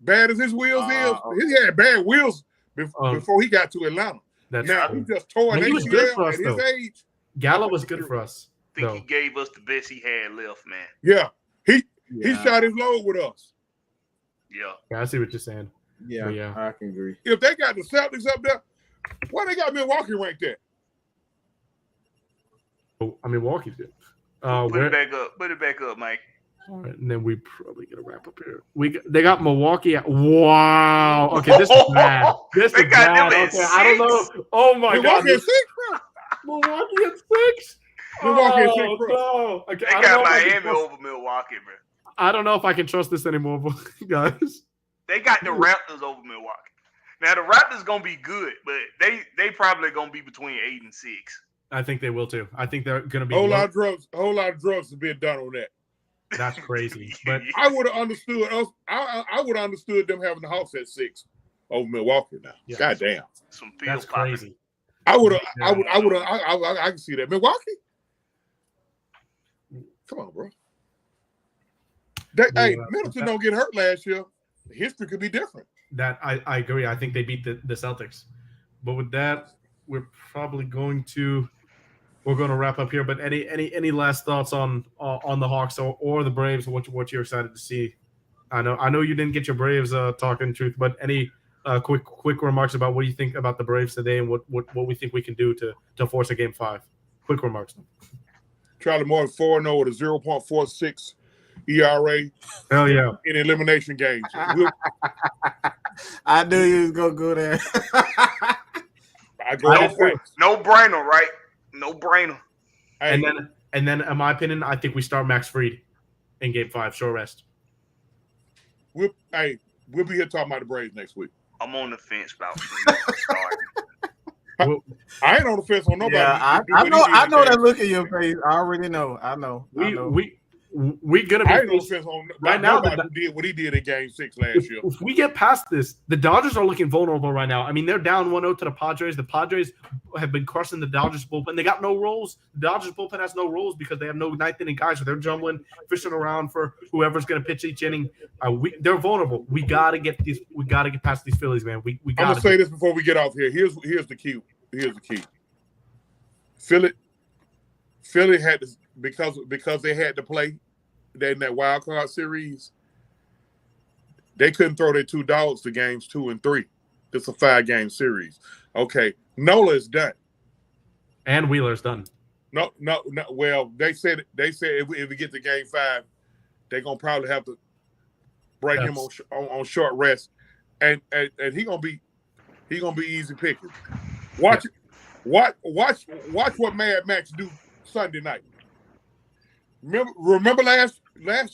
Bad as his wheels is, he had bad wheels before he got to Atlanta. That's now true. he just tore an He was good for ACL us, at his though. age. Gallo was good for us. I think he gave us the best he had left, man. Yeah, he shot his load with us. Yeah, I see what you're saying. Yeah, I can agree. If they got the Celtics up there, why they got Milwaukee ranked there? Oh, I mean, Milwaukee's good. put it back up. Put it back up, Mike. All right, and then we probably gonna wrap up here. They got Milwaukee at wow. Okay, this is bad. This They is got bad. them at Okay, I don't know. Oh my Milwaukee god, at 6, bro. Milwaukee at 6. Milwaukee at 6, bro. No. Okay, They I don't got know if I can Miami trust- over Milwaukee, bro. I don't know if I can trust this anymore, guys. They got the Raptors over Milwaukee. Now the Raptors gonna be good, but they probably gonna be between 8 and 6. I think they will too. I think they're gonna be Whole lot of drugs have been done on that. That's crazy. But I would have understood us. I would have understood them having the Hawks at 6 over Milwaukee now. Yeah. God damn. Some that's field popping. crazy. I can see that. Milwaukee? Come on, bro. Hey, Middleton don't get hurt last year. History could be different. That I agree. I think they beat the Celtics. But with that, we're going to wrap up here. But any last thoughts on the Hawks or the Braves? What you're excited to see? I know you didn't get your Braves talking truth, but any quick remarks about what you think about the Braves today and what we think we can do to force a Game 5? Quick remarks. Charlie Moore 4-0 with a 0.46 ERA. Hell yeah! In elimination games. I knew you was gonna go there. I go no brainer, right? No brainer. Hey. And then, in my opinion, I think we start Max Fried in Game 5, short rest. We'll be here talking about the Braves next week. I'm on the fence about Fried starting. I ain't on the fence on nobody. Yeah, I know that look in your face. I already know. I know. We gonna be I ain't on the fence on right now. Who did what he did in Game 6 last year? If we get past this, the Dodgers are looking vulnerable right now. I mean, they're down 1-0 to the Padres. The Padres have been crushing the Dodgers bullpen. They got no roles. The Dodgers bullpen has no roles because they have no ninth inning guys. So they're jumbling, fishing around for whoever's going to pitch each inning. They're vulnerable. We gotta get past these Phillies, man. We got. I'm gonna say this before we get off here. Here's the key. Philly had to because they had to play in that wild card series. They couldn't throw their 2 dogs to games 2 and 3. It's a 5-game series. Okay, Nola is done, and Wheeler's done. No. Well, they said if we get to Game 5, they're gonna probably have to break him on short rest, and he gonna be easy picking. Watch what Mad Max do Sunday night. Remember last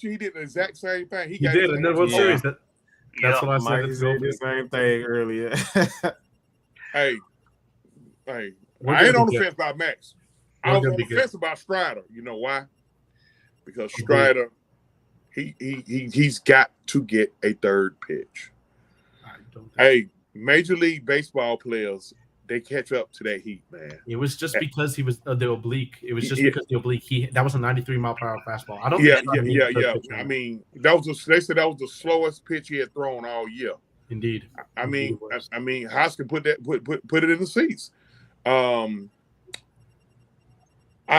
year he did the exact same thing. He did in the World Series. That's what I said. He said the same thing earlier. Hey, I ain't on the fence about Max. I was on the fence about Strider. You know why? Because Strider, he's got to get a third pitch. Hey, Major League Baseball players, they catch up to that heat, man. It was just because he was the oblique. It was just because the oblique. That was a 93-mile-per-hour fastball. I don't. Yeah. I mean, they said that was the slowest pitch he had thrown all year. Indeed. I mean, Hoskins put it in the seats. I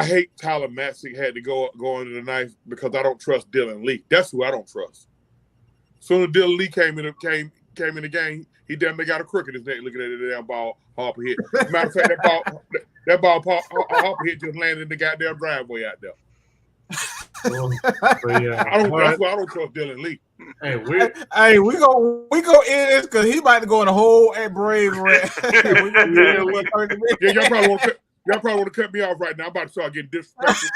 hate Tyler Matzik had to go into the ninth because I don't trust Dylan Lee. That's who I don't trust. Soon as Dylan Lee came in the game, he damn near got a crook in his neck looking at the damn ball Harper hit. Matter of fact, that ball Harper hit just landed in the goddamn driveway out there. That's why I don't trust Dylan Lee. Hey, we go in this because he about to go in a whole Braves rant. Y'all probably want to cut me off right now. I'm about to start getting disrespectful.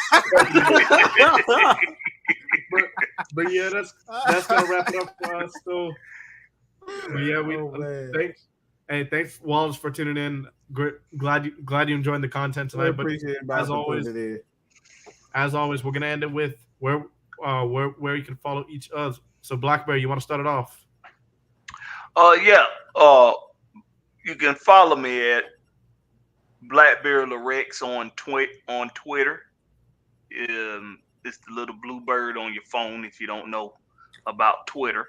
but yeah, that's gonna wrap it up for us. So yeah, thanks Wallace for tuning in. Great, glad you enjoyed the content tonight. But as always, we're gonna end it with where you can follow each other. So Blackberry, you want to start it off? You can follow me at Blackberry Lorex on Twitter. It's the little blue bird on your phone if you don't know about Twitter.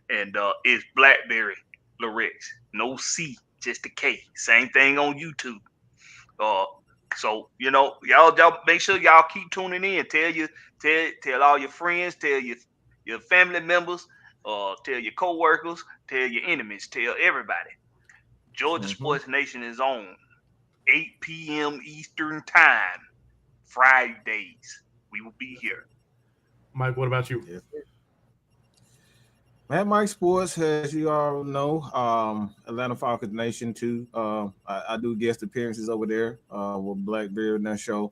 And it's Blackberry Lorex. No C, just the K. Same thing on YouTube. So y'all make sure y'all keep tuning in. Tell all your friends, tell your family members, tell your coworkers, tell your enemies, tell everybody. Georgia Sports Nation is on 8 p.m. Eastern Time, Fridays. We will be here. Mike, what about you? Yes. Mad Mike Sports, as you all know, Atlanta Falcons Nation too. I do guest appearances over there with Blackbeard and that show.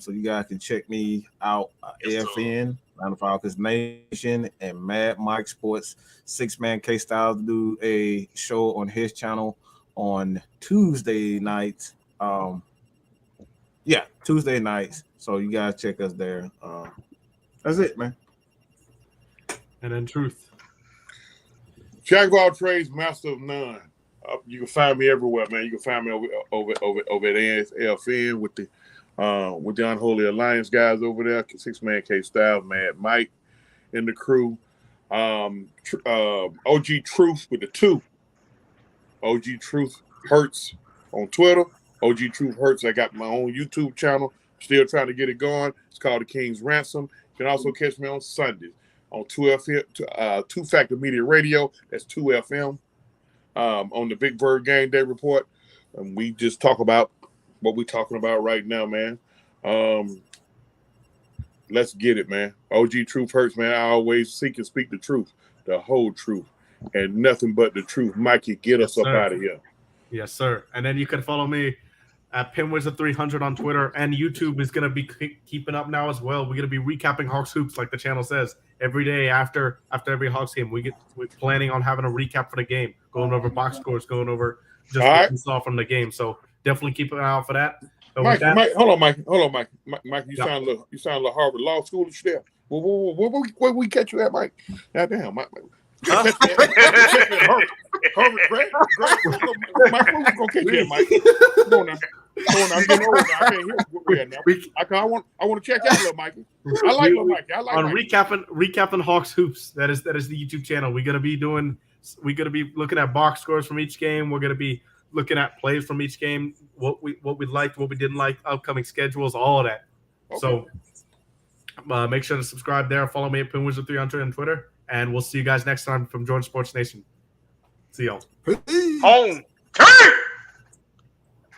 So you guys can check me out, AFN, Atlanta Falcons Nation, and Mad Mike Sports. 6-Man K Styles do a show on his channel on Tuesday nights. Tuesday nights. So you guys check us there. That's it, man. And then Truth. Jack of all trades, master of none. You can find me everywhere, man. You can find me over at AFN with the Unholy Alliance guys over there. 6-Man K Style, Mad Mike in the crew. OG Truth with the 2. OG Truth Hurts on Twitter. OG Truth Hurts. I got my own YouTube channel. Still trying to get it going. It's called The King's Ransom. You can also catch me on Sundays on 2 Factor Media Radio. That's 2FM. On the Big Bird Game Day Report. And we just talk about what we're talking about right now, man. Let's get it, man. OG Truth Hurts, man. I always seek and speak the truth, the whole truth, and nothing but the truth. Mikey, get us up out of here. Yes, sir. And then you can follow me at PinWizard300 on Twitter, and YouTube is going to be keeping up now as well. We're going to be recapping Hawks hoops, like the channel says, every day after every Hawks game. We're planning on having a recap for the game, going over box scores, going over just what we saw from the game. So definitely keep an eye out for that. Mike, hold on, Mike. Mike, you sound a little Harvard Law Schoolish there. Where we catch you at, Mike? Goddamn, Mike. Harvard, Greg. Mike, where we gonna catch you at, Mike? Come on now. I'm getting old now. I can't hear where now. I want to check out little Mikey. I like little Mikey. Recapping Hawks hoops. That is the YouTube channel. We're gonna be looking at box scores from each game. We're gonna be looking at plays from each game, what we liked, what we didn't like, upcoming schedules, all of that. Okay. So make sure to subscribe there. Follow me at PinWizard300 on Twitter, and we'll see you guys next time from Georgia Sports Nation. See y'all. Home. Turn!